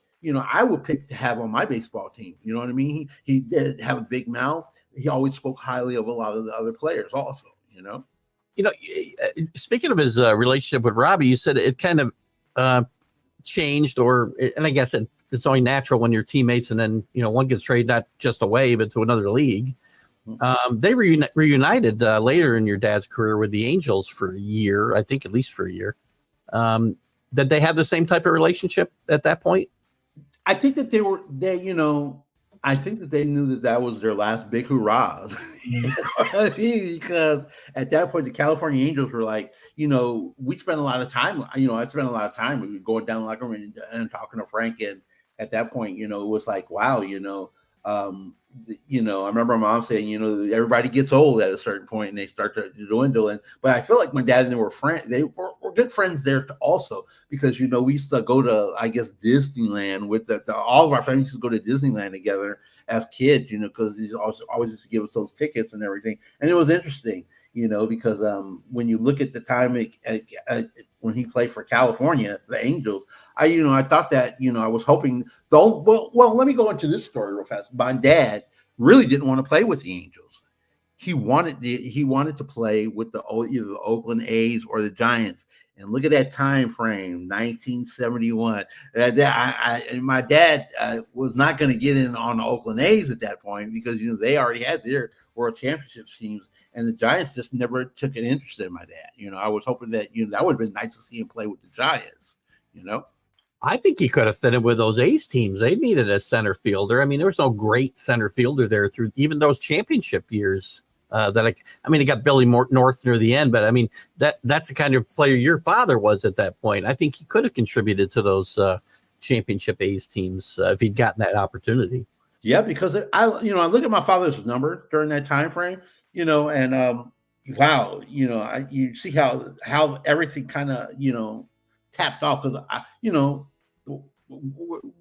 I would pick to have on my baseball team. You know what I mean? He did have a big mouth. He always spoke highly of a lot of the other players also, Speaking of his relationship with Robbie, you said it kind of changed, and I guess it's only natural when you're teammates, and then one gets traded not just away but to another league. They reunited later in your dad's career with the Angels for a year, I think, at least for a year. Did they have the same type of relationship at that point? I think that I think that they knew that was their last big hurrahs. Because at that point, the California Angels were like, we spent a lot of time, I spent a lot of time going down the locker room and talking to Frank. And at that point, it was like, wow, I remember my mom saying, everybody gets old at a certain point and they start to dwindle. But I feel like my dad and they were friends. They were good friends there also, because, we used to go to, I guess, Disneyland with all of our families used to go to Disneyland together as kids, because he always used to give us those tickets and everything. And it was interesting, because when you look at the time when he played for California, the Angels, I thought that, I was hoping, well, let me go into this story real fast. My dad really didn't want to play with the Angels. He wanted to play with either the Oakland A's or the Giants. And look at that time frame, 1971. My dad was not going to get in on the Oakland A's at that point, because they already had their World Championship teams, and the Giants just never took an interest in my dad. I was hoping that that would have been nice to see him play with the Giants. I think he could have fit in with those A's teams. They needed a center fielder. I mean, there was no great center fielder there through even those championship years. I mean, he got Billy North near the end, but I mean, that's the kind of player your father was at that point. I think he could have contributed to those championship A's teams if he'd gotten that opportunity. Yeah, because I look at my father's number during that time frame, and wow, you see how everything kind of tapped off because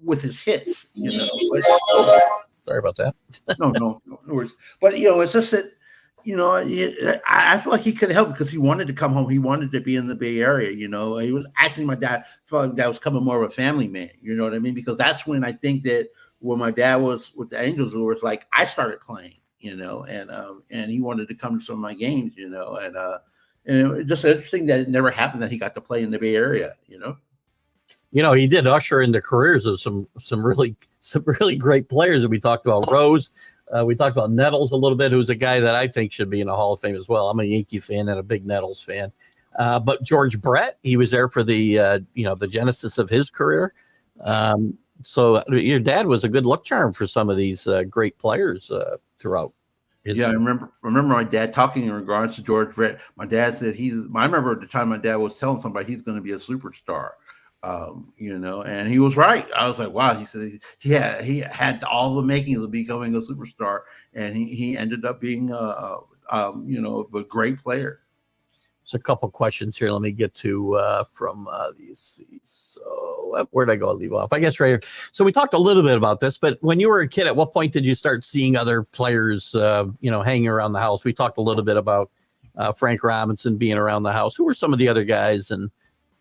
with his hits, Sorry about that. no worries. But it's just that I feel like he could help because he wanted to come home. He wanted to be in the Bay Area. He was actually my dad. Felt like that was coming more of a family man. You know what I mean? Because that's when I think that when my dad was with the Angels, it was like I started playing. And he wanted to come to some of my games. And it's just interesting that it never happened that he got to play in the Bay Area. He did usher in the careers of some really great players. And we talked about Rose. We talked about Nettles a little bit, who's a guy that I think should be in a Hall of Fame as well. I'm a Yankee fan and a big Nettles fan. But George Brett, he was there for the the genesis of his career. So your dad was a good luck charm for some of these great players throughout. I remember my dad talking in regards to George Brett. My dad said I remember at the time my dad was telling somebody he's going to be a superstar. And he was right. I was like, wow. He said he had all the makings of becoming a superstar, and he ended up being a great player. There's a couple questions here. Let me get to from these. So where'd I go? Leave off. I guess right here. So we talked a little bit about this, but when you were a kid, at what point did you start seeing other players, hanging around the house? We talked a little bit about Frank Robinson being around the house. Who were some of the other guys, and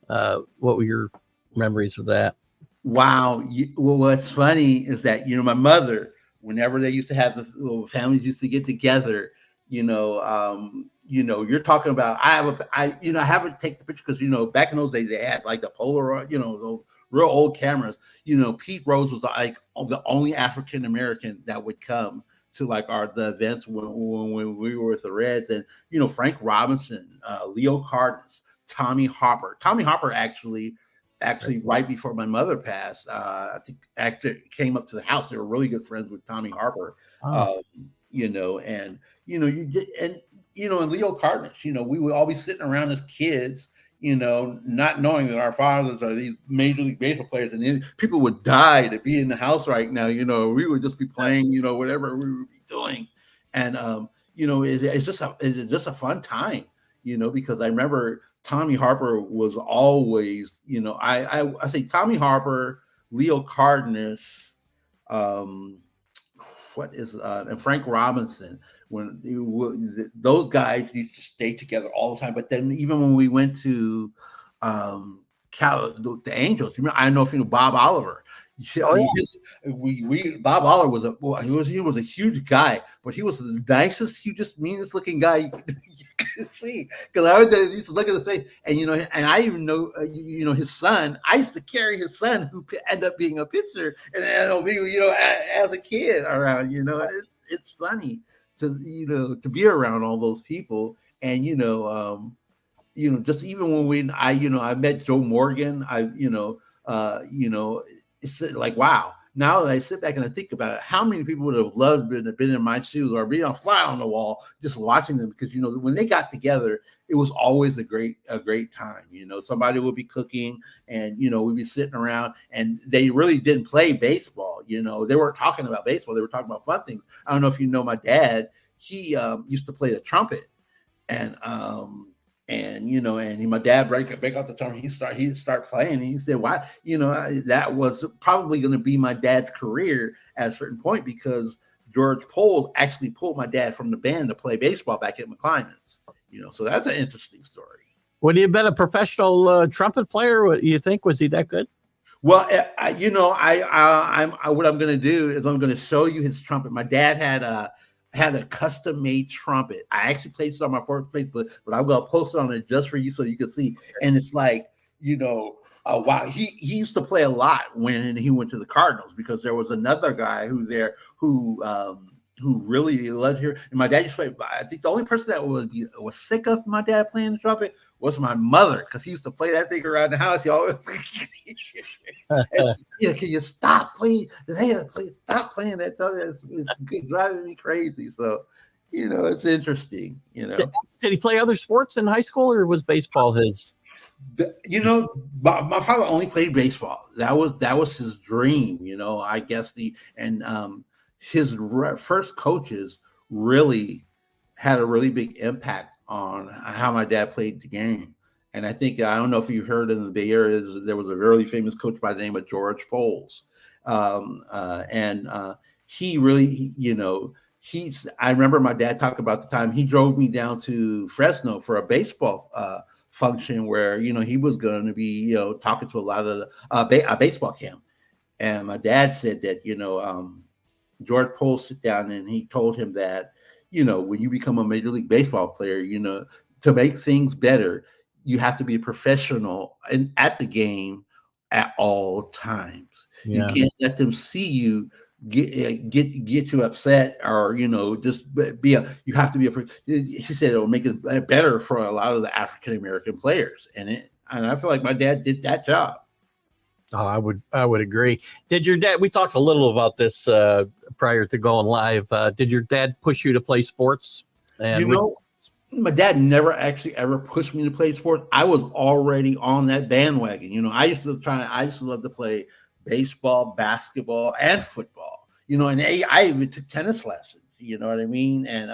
what were your memories of that? Wow. Well, what's funny is that, my mother, whenever they used to have the families used to get together, you're talking about, I haven't taken the picture because, back in those days they had like the Polaroid, those real old cameras. Pete Rose was like the only African-American that would come to like the events when we were with the Reds, and, Frank Robinson, Leo Cardenas, Tommy Harper actually right before my mother passed, I think actually came up to the house. They were really good friends with Tommy Harper. Oh. And Leo Cardenas, we would all be sitting around as kids, not knowing that our fathers are these Major League Baseball players, and then people would die to be in the house right now. We would just be playing, whatever we would be doing, and it's just a fun time, because I remember Tommy Harper was always, I say Tommy Harper, Leo Cardenas, and Frank Robinson. Those guys used to stay together all the time. But then even when we went to the Angels, I don't know if you know Bob Oliver. Bob Oliver was a huge guy, but he was the nicest, hugest, meanest looking guy you could see. Because I used to look at his face, and and I even know his son. I used to carry his son, who ended up being a pitcher, and as a kid around. It's funny to be around all those people, and just even when I met Joe Morgan, it's like, wow. Now that I sit back and I think about it, how many people would have loved to have been in my shoes or being a fly on the wall, just watching them? Because, when they got together, it was always a great time. Somebody would be cooking, and, we'd be sitting around, and they really didn't play baseball. They weren't talking about baseball. They were talking about fun things. I don't know if you know my dad, he used to play the trumpet, and my dad break out the trumpet. He'd start playing, and he said, "Why? That was probably going to be my dad's career at a certain point, because George Poles actually pulled my dad from the band to play baseball back at McClymonds. So that's an interesting story." Would he have been a professional trumpet player? What do you think? Was he that good? Well, what I'm going to do is I'm going to show you his trumpet. My dad had a custom-made trumpet. I actually placed it on my Facebook, but I'm going to post it on it just for you so you can see. And it's like, wow, he used to play a lot when he went to the Cardinals, because there was another guy who really loved here. And my dad used to play. I think the only person that was sick of my dad playing the trumpet was my mother, because he used to play that thing around the house. He always, can you stop playing? Hey, please stop playing that trumpet. It's driving me crazy. So, It's interesting. Did he play other sports in high school, or was baseball his? My father only played baseball. That was his dream. I guess his first coaches really had a really big impact on how my dad played the game. And I don't know if you heard in the Bay Area, there was a really famous coach by the name of George Poles. He really, I remember my dad talking about the time he drove me down to Fresno for a baseball function where, he was going to be, talking to a lot of a baseball camp. And my dad said that, George Poles sit down and he told him that, when you become a Major League Baseball player, to make things better, you have to be a professional at the game at all times. Yeah. You can't let them see you get you upset, or just you have to be he said it'll make it better for a lot of the African American players, and I feel like my dad did that job. Oh, I would agree. Did your dad? We talked a little about this prior to going live. Did your dad push you to play sports? And my dad never actually ever pushed me to play sports. I was already on that bandwagon. I used to love to play baseball, basketball, and football. And I even took tennis lessons. You know what I mean? And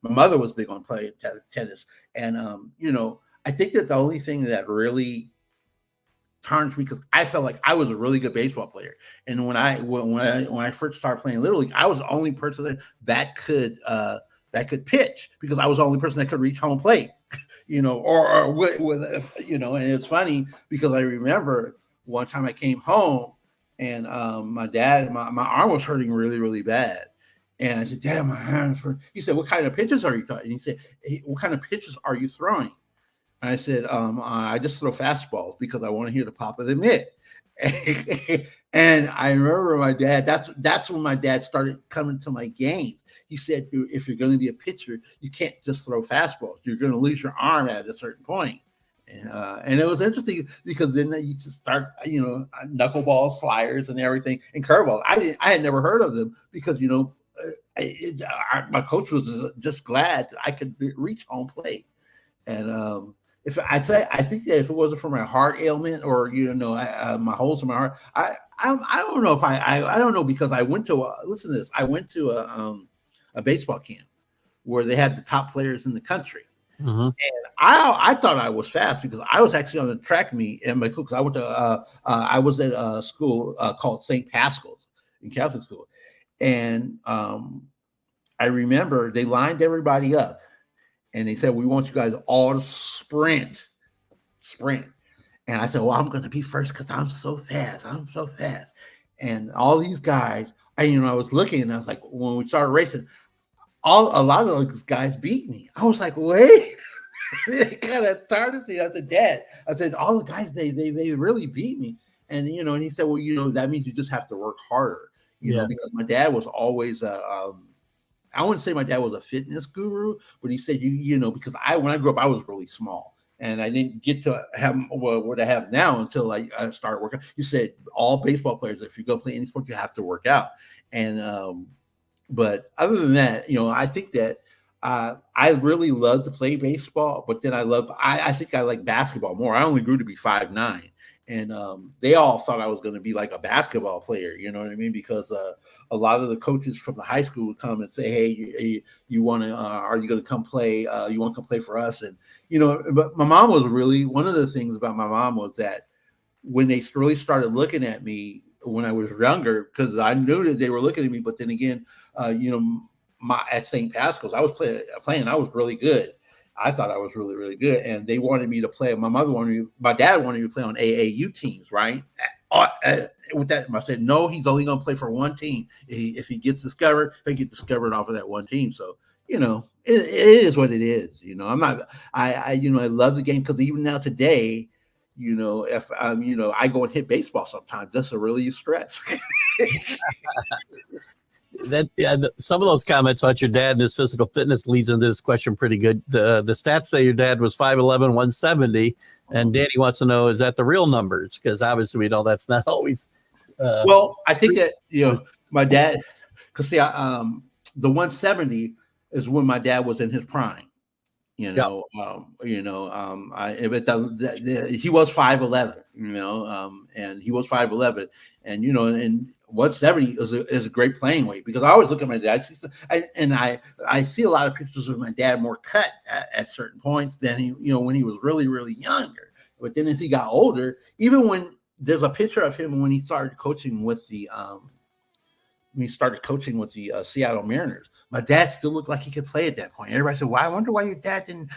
my mother was big on playing tennis. And I think that the only thing that really tarnished me, because I felt like I was a really good baseball player. And when I first started playing Little League, I was the only person that could pitch, because I was the only person that could reach home plate. Or with and it's funny because I remember one time I came home and my dad, my arm was hurting really, really bad. And I said, Dad, my arm's hurting. He said, what kind of pitches are you throwing? And he said, hey, what kind of pitches are you throwing? And I said, I just throw fastballs because I want to hear the pop of the mitt. And I remember my dad, that's when my dad started coming to my games. He said, if you're going to be a pitcher, you can't just throw fastballs. You're going to lose your arm at a certain point. And it was interesting because then you just start, knuckleballs, flyers, and everything, and curveballs. I had never heard of them because, my coach was just glad that I could reach home plate. And I think that if it wasn't for my heart ailment or my holes in my heart, I don't know if I don't know, because I went to listen to this. I went to a baseball camp where they had the top players in the country. Mm-hmm. And I thought I was fast because I was actually on the track meet in my school, because I was at a school called St. Pascal's in Catholic school. And I remember they lined everybody up and they said, we want you guys all to sprint. And I said, well, I'm going to be first because I'm so fast. And all these guys, I was looking and I was like, when we started racing, a lot of those guys beat me. I was like, wait. It kind of started me. I said, Dad, all the guys, they really beat me. And, and he said, well, that means you just have to work harder, because my dad was always, I wouldn't say my dad was a fitness guru, but he said, because when I grew up, I was really small. And I didn't get to have what I have now until I started working. He said, all baseball players, if you go play any sport, you have to work out. And, but other than that, I think that I really love to play baseball, but then I think I like basketball more. I only grew to be 5'9", and they all thought I was going to be like a basketball player. You know what I mean? Because a lot of the coaches from the high school would come and say, "Hey, you want to? Are you going to come play? You want to come play for us?" And but my mom was really, one of the things about my mom was that when they really started looking at me when I was younger, because I knew that they were looking at me, but then again, at St. Pascal's, I was playing. I was really good. I thought I was really, really good, and they wanted me to play. My dad wanted me to play on AAU teams, right? With that, I said no. He's only going to play for one team. If he gets discovered, he'll get discovered off of that one team. So it is what it is. I'm not. I love the game because even now today, if I go and hit baseball sometimes just to relieve stress. Some of those comments about your dad and his physical fitness leads into this question pretty good. The stats say your dad was 5'11", 170, and Danny wants to know, is that the real numbers? Because obviously we know that's not always. Well, I think that my dad, because see, the 170 is when my dad was in his prime. You Yep. know, he was 5'11", and he was 5'11", and and 170 is a great playing weight, because I always look at my dad, I see a lot of pictures of my dad more cut at certain points than he, when he was really, really younger. But then as he got older, even when there's a picture of him when he started coaching with the Seattle Mariners, my dad still looked like he could play at that point. Everybody said, "Well, I wonder why your dad didn't,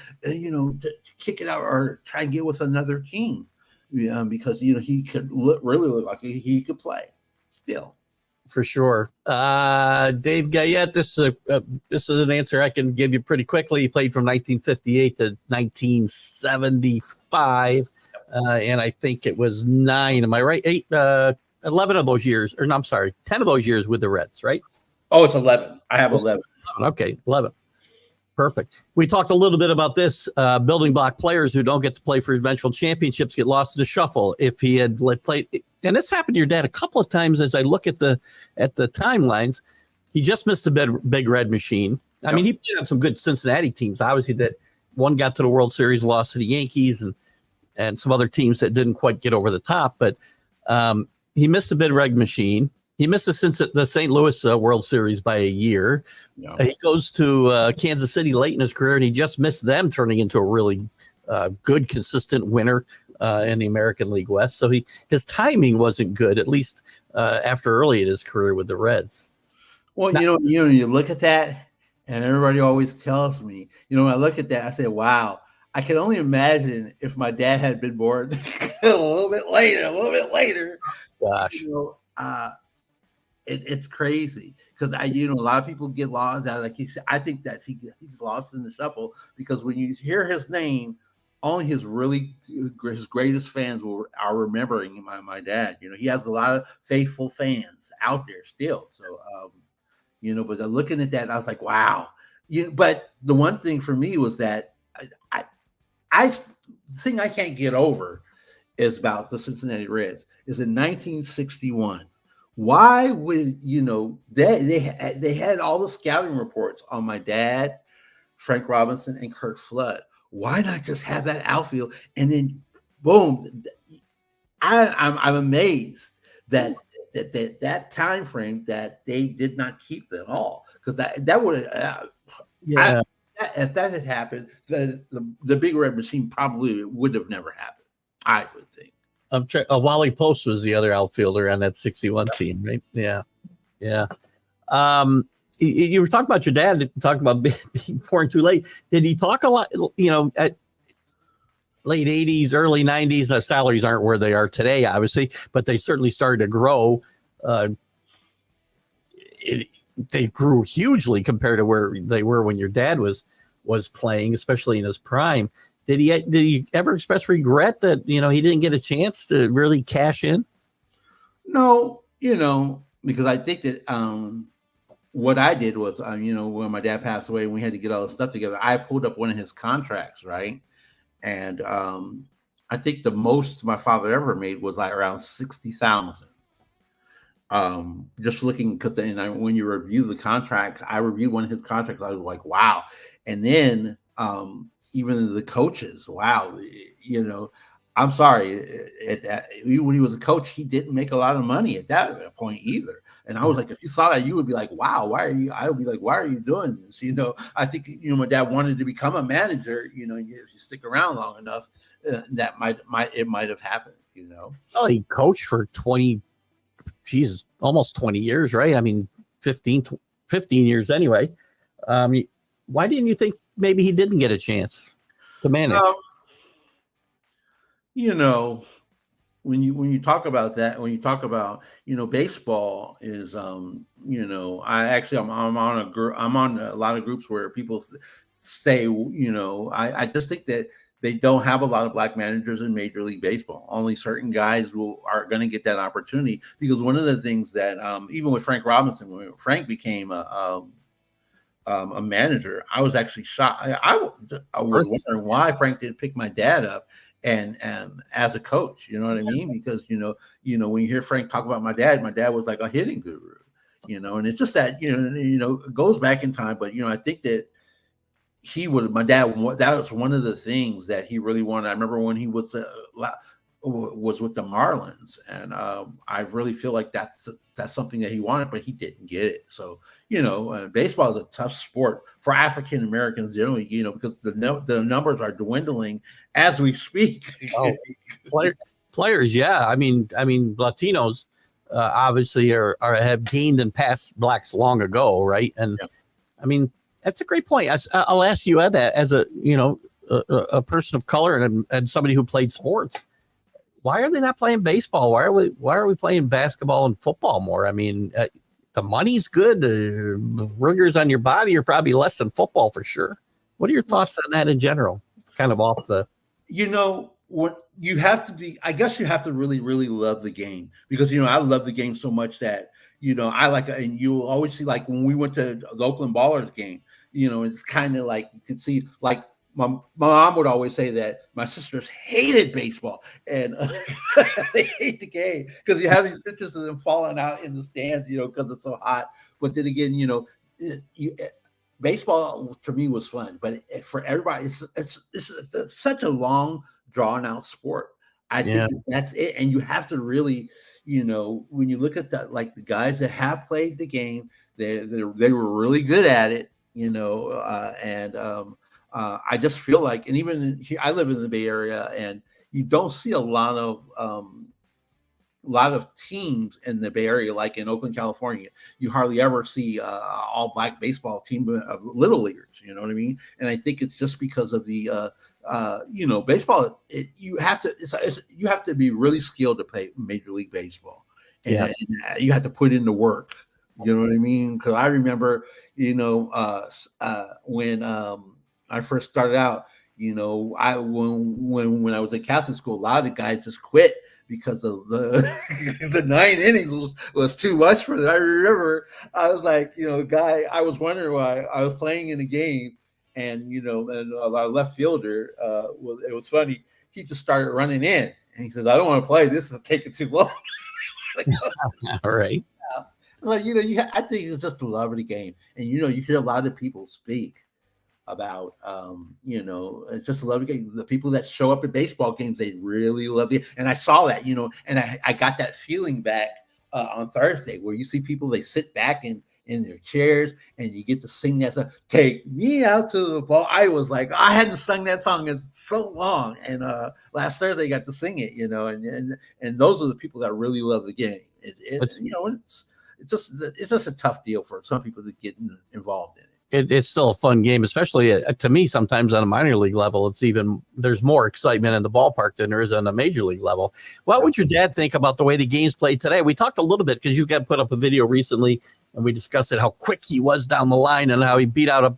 kick it out or try and get with another team," because he could really look like he could play still. For sure. Dave Gayette, this is an answer I can give you pretty quickly. He played from 1958 to 1975, and I think it was 9. Am I right? 11 of those years, or no, I'm sorry, 10 of those years with the Reds, right? Oh, it's 11. I have 11. Okay, 11. Perfect. We talked a little bit about this. Building block players who don't get to play for eventual championships get lost in the shuffle. If he had played, and it's happened to your dad a couple of times as I look at the timelines, he just missed a big red machine. I mean, he played on some good Cincinnati teams. Obviously, that one got to the World Series, lost to the Yankees, and some other teams that didn't quite get over the top. But he missed a big red machine. He missed the St. Louis World Series by a year. Yeah. He goes to Kansas City late in his career, and he just missed them turning into a really good, consistent winner in the American League West. So his timing wasn't good, at least after early in his career with the Reds. Well, now, you look at that, and everybody always tells me, when I look at that, I say, wow, I can only imagine if my dad had been born a little bit later. Gosh. It's crazy, because a lot of people get lost. Like you said, I think that he's lost in the shuffle, because when you hear his name, only his greatest fans are remembering my dad. He has a lot of faithful fans out there still. So, but looking at that, I was like, wow. But the one thing for me was that the thing I can't get over is about the Cincinnati Reds is in 1961. Why would they had all the scouting reports on my dad, Frank Robinson, and Kurt Flood? Why not just have that outfield, and then boom? I'm amazed that time frame that they did not keep them all, because that would if that had happened, the big red machine probably would have never happened, I would think. Wally Post was the other outfielder on that 61 team, right? Yeah. Yeah. You were talking about your dad, talking about being born too late. Did he talk a lot, at late 80s, early 90s? The salaries aren't where they are today, obviously, but they certainly started to grow. They grew hugely compared to where they were when your dad was playing, especially in his prime. Did he ever express regret that, he didn't get a chance to really cash in? No, because I think that what I did was, when my dad passed away and we had to get all the stuff together, I pulled up one of his contracts, right? And I think the most my father ever made was like around $60,000. Just looking, because when you review the contract, I reviewed one of his contracts. I was like, wow. And then even the coaches, wow, I'm sorry. When he was a coach, he didn't make a lot of money at that point either. And I was like, if you saw that, you would be like, wow, I would be like, why are you doing this? I think, my dad wanted to become a manager, if you stick around long enough, that it might have happened, Well, he coached for almost 20 years, right? I mean, 15 years anyway. Why didn't you think maybe he didn't get a chance to manage? When you talk about that, when you talk about, baseball is, I'm on a lot of groups where people say, I just think that they don't have a lot of black managers in Major League Baseball. Only certain guys are going to get that opportunity, because one of the things that even with Frank Robinson, when Frank became a manager, I was actually shocked. I was wondering why Frank didn't pick my dad up and as a coach, you know what I mean? Because when you hear Frank talk about my dad was like a hitting guru, and it's just that, it goes back in time. But, I think that my dad, that was one of the things that he really wanted. I remember when he was with the Marlins, and I really feel like that's something that he wanted, but he didn't get it. So, baseball is a tough sport for African Americans generally, because the numbers are dwindling as we speak. Oh, players, yeah. I mean, Latinos obviously have gained and passed blacks long ago, right? And yeah. I mean, that's a great point. I'll ask you that as a person of color and somebody who played sports. Why are they not playing baseball? Why are we playing basketball and football more? I mean, the money's good. The rigors on your body are probably less than football for sure. What are your thoughts on that in general? Kind of off the. What you have to be, I guess you have to really, really love the game, because, I love the game so much that, I like, and you always see, like when we went to the Oakland Ballers game, it's kind of like you can see, like, my mom would always say that my sisters hated baseball, and they hate the game because you have these pictures of them falling out in the stands, because it's so hot. But then again, baseball to me was fun, but for everybody, it's such a long, drawn out sport. I think that's it, and you have to really, when you look at that, like the guys that have played the game, they were really good at it, I just feel like, and even here, I live in the Bay Area, and you don't see a lot of teams in the Bay Area, like in Oakland, California. You hardly ever see all black baseball team of little leaguers. You know what I mean? And I think it's just because of the baseball. You have to be really skilled to play Major League Baseball, and you have to put in the work. You know what I mean? Because I remember, when I first started out, when I was in Catholic school, a lot of the guys just quit because of the 9 innings was too much for them. I remember I was like, I was wondering why I was playing in a game, and and our left fielder, it was funny. He just started running in, and he says, "I don't want to play. This is taking too long." All right. Like, I think it's just the love of the game, and you hear a lot of people speak about it's just a love of the game. The people that show up at baseball games, they really love it, and I saw that, and I got that feeling back on Thursday, where you see people, they sit back in their chairs, and you get to sing that song, "Take Me Out to the Ball." I was like, I hadn't sung that song in so long, and last Thursday I got to sing it, and those are the people that really love the game. It's just a tough deal for some people to get involved in it. It's still a fun game, especially to me. Sometimes on a minor league level, there's more excitement in the ballpark than there is on a major league level. What would your dad think about the way the game's played today? We talked a little bit because you got put up a video recently, and we discussed how quick he was down the line and how he beat out a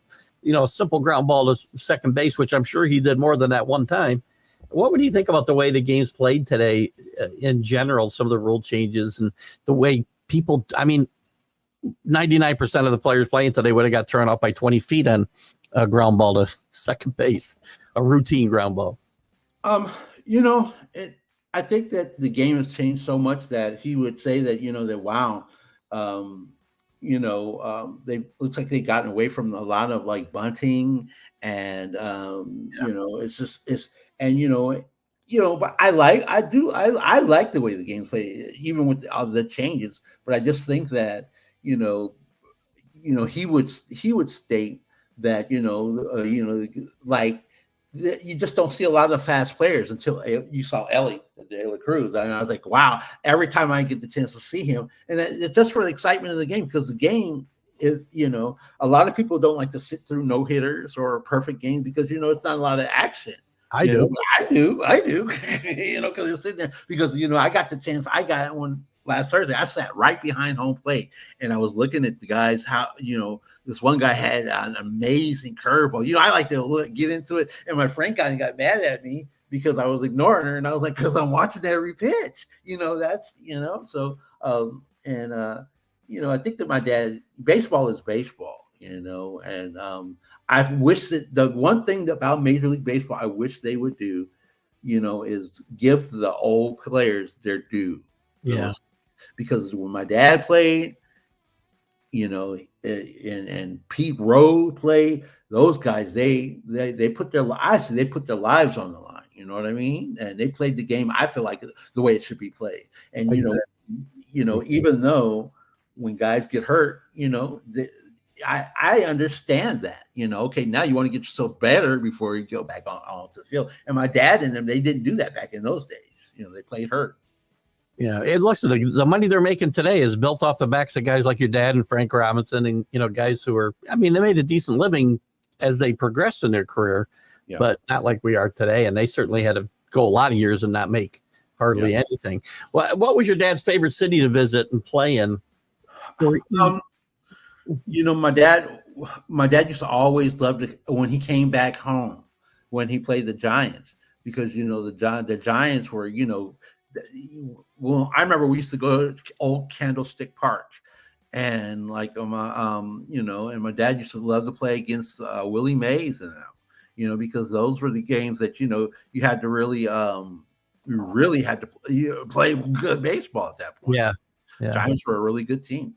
simple ground ball to second base, which I'm sure he did more than that one time. What would you think about the way the game's played today in general? Some of the rule changes and the way people, 99% of the players playing today would have got thrown out by 20 feet on a ground ball to second base, a routine ground ball. I think that the game has changed so much that he would say that, that, wow, they looks like they've gotten away from a lot of like bunting and, but I like the way the game's played, even with all the changes, but I just think that, he would state that, like you just don't see a lot of fast players until you saw Ellie De La Cruz. And I was like, wow, every time I get the chance to see him, and it's just for the excitement of the game, because the game is, a lot of people don't like to sit through no hitters or perfect games because, it's not a lot of action. I do, because you're sitting there because, I got the chance. I got one last Thursday. I sat right behind home plate, and I was looking at the guys, how, this one guy had an amazing curveball. I like to get into it. And my friend kind of got mad at me because I was ignoring her. And I was like, because I'm watching every pitch, so, I think that my dad, baseball is baseball, and I wish that the one thing about Major League Baseball, I wish they would do, is give the old players their due. Yeah. Because when my dad played, and Pete Rose played. Those guys, they put their lives on the line. You know what I mean? And they played the game, I feel like, the way it should be played. And even though when guys get hurt, I understand that. Okay, now you want to get yourself better before you go back onto the field. And my dad and them, they didn't do that back in those days. They played hurt. Yeah, it looks like the money they're making today is built off the backs of guys like your dad and Frank Robinson, and guys who are. I mean, they made a decent living as they progressed in their career, but not like we are today. And they certainly had to go a lot of years and not make hardly anything. What was your dad's favorite city to visit and play in? My dad used to always love when he came back home when he played the Giants, because the Giants were well, I remember we used to go to old Candlestick Park, and and my dad used to love to play against Willie Mays and them, because those were the games that you had to really had to play good baseball at that point. Yeah. Giants were a really good team.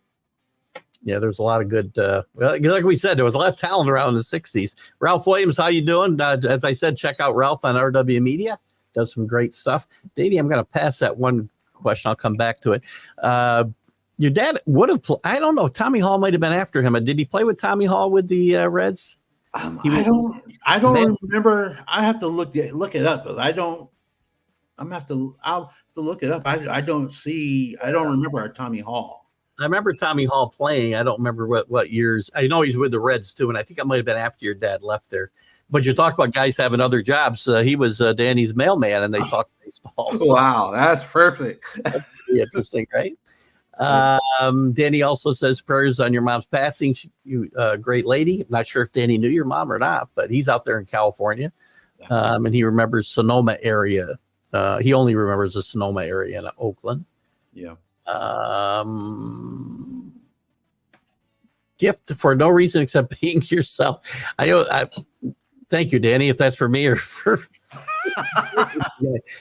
Yeah, there's a lot of good. Like we said, there was a lot of talent around in the '60s. Ralph Williams, how you doing? As I said, check out Ralph on RW Media. Does some great stuff. Davey, I'm going to pass that one question. I'll come back to it. Your dad would have. I don't know. Tommy Hall might have been after him. Did he play with Tommy Hall with the Reds? I don't remember. I have to look it up, because I don't. I'll have to look it up. I don't remember our Tommy Hall. I remember Tommy Hall playing. I don't remember what years. I know he's with the Reds too, and I think it might have been after your dad left there. But you talk about guys having other jobs. He was Danny's mailman, and they talked baseball. So. Wow, that's perfect. That's pretty interesting, right? Danny also says prayers on your mom's passing. You great lady. Not sure if Danny knew your mom or not, but he's out there in California, and he remembers Sonoma area. He only remembers the Sonoma area in Oakland. Yeah. Gift for no reason except being yourself. I thank you, Danny, if that's for me or for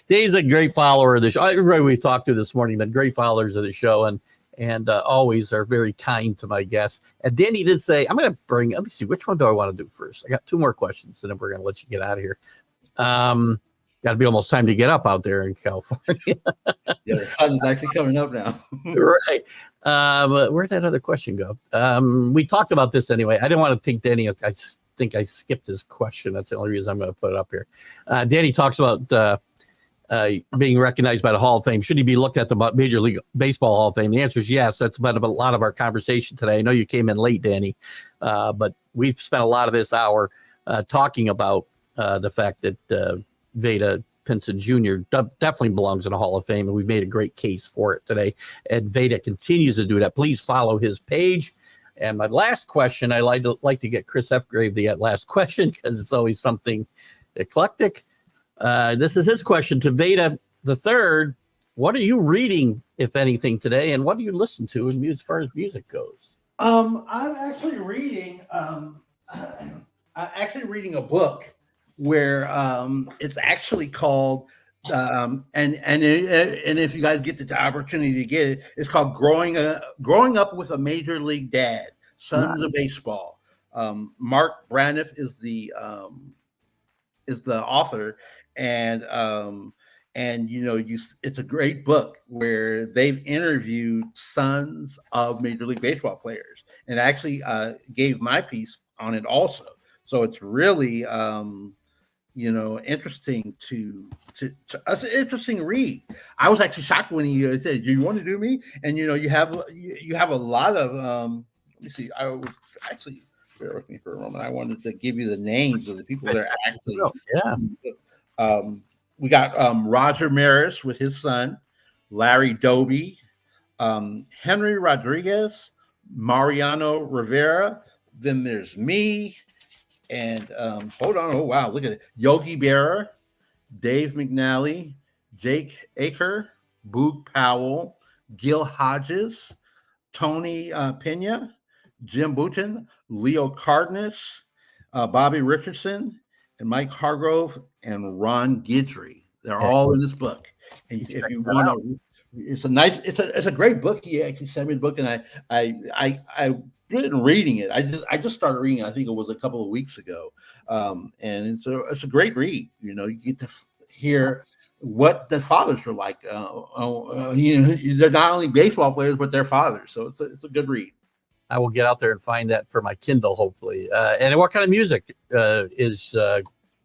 Danny's a great follower of the show. Everybody we've talked to this morning been great followers of the show, and always are very kind to my guests. And Danny did say, let me see, which one do I want to do first? I got two more questions, and then we're going to let you get out of here. Got to be almost time to get up out there in California. Yeah, the sun's actually coming up now. Right. Where'd that other question go? We talked about this anyway. I didn't want to take Danny. I think I skipped his question. That's the only reason I'm going to put it up here. Danny talks about being recognized by the Hall of Fame. Should he be looked at the Major League Baseball Hall of Fame? The answer is yes. That's been a lot of our conversation today. I know you came in late, Danny, but we've spent a lot of this hour talking about the fact that Vada Pinson Jr. Definitely belongs in the Hall of Fame, and we've made a great case for it today. And Vada continues to do that. Please follow his page. And my last question, I like to get Chris Fgrave the last question, because it's always something eclectic. This is his question to Vada the Third. What are you reading, if anything, today, and what do you listen to as far as music goes? I'm actually reading. A book where it's actually called and if you guys get the opportunity to get it, it's called growing up with a Major League Dad, Sons of Baseball. Mark Braniff is the author, and it's a great book where they've interviewed sons of Major League Baseball players, and actually gave my piece on it also. So it's really interesting it's an interesting read. I was actually shocked when he said, "Do you want to do me?" And you have a lot of let me see. I was actually, bear with me for a moment. I wanted to give you the names of the people that are actually. We got Roger Maris with his son, Larry Doby, Henry Rodriguez, Mariano Rivera. Then there's me. And hold on, oh wow, look at it. Yogi Berra, Dave McNally, Jake Aker, Boog Powell, Gil Hodges, Tony Pena, Jim Bouton, Leo Cardenas, Bobby Richardson, and Mike Hargrove, and Ron Guidry. They're all in this book. And if you want to it's a great book. He actually sent me the book, and I been reading it. I just started reading it. I think it was a couple of weeks ago, and it's a great read. You know, you get to hear what the fathers were like. They're not only baseball players, but they're fathers. So it's a good read. I will get out there and find that for my Kindle, hopefully. And what kind of music is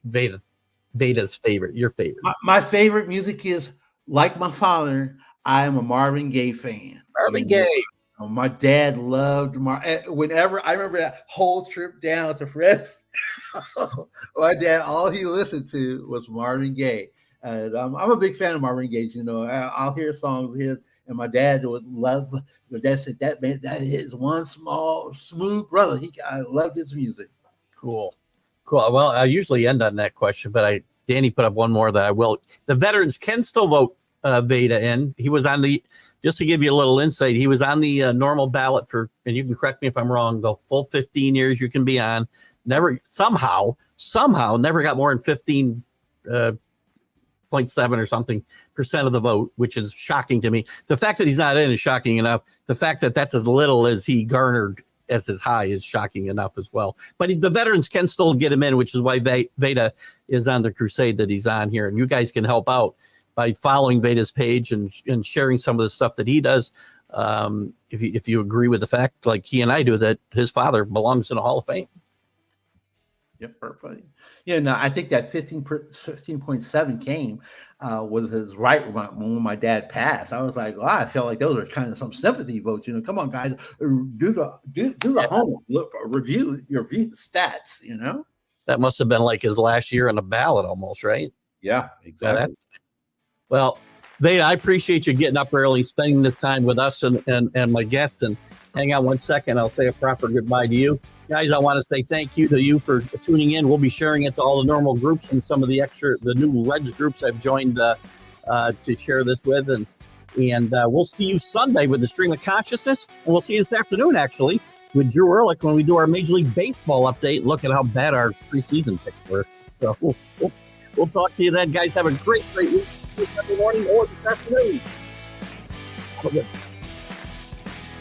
Vada's favorite? Your favorite? My favorite music is, like my father, I am a Marvin Gaye fan. Marvin Gaye. My dad loved whenever I remember that whole trip down to Fresno, my dad, all he listened to was Marvin Gaye. And I'm a big fan of Marvin Gaye. You know, I'll hear songs of his, and my dad would love. My dad said that man, that is one small smooth brother. I love his music. Cool. Well, I usually end on that question, but Danny put up one more that I will. The veterans can still vote Vada in. He was on just to give you a little insight, he was on the normal ballot for, and you can correct me if I'm wrong, the full 15 years you can be on. Never, somehow, never got more than 15.7 or something % of the vote, which is shocking to me. The fact that he's not in is shocking enough. The fact that that's as little as he garnered as his high is shocking enough as well. But the veterans can still get him in, which is why Vada is on the crusade that he's on here. And you guys can help out by following Vada's page and sharing some of the stuff that he does. If you agree with the fact, like he and I do, that his father belongs in the Hall of Fame. Yep, perfect. Yeah, no, I think that 15.7 came was his right when my dad passed. I was like, well, I felt like those are kind of some sympathy votes. You know, come on, guys, do the homework, review stats. You know, that must have been like his last year on the ballot, almost, right? Yeah, exactly. Well, Vada, I appreciate you getting up early, spending this time with us and my guests. And hang on one second, I'll say a proper goodbye to you. Guys, I want to say thank you to you for tuning in. We'll be sharing it to all the normal groups and some of the new Reds groups I've joined to share this with. And we'll see you Sunday with the Stream of Consciousness. And we'll see you this afternoon, actually, with Drew Ehrlich when we do our Major League Baseball update. Look at how bad our preseason picks were. So we'll talk to you then, guys. Have a great week. Every morning or this afternoon. Have a good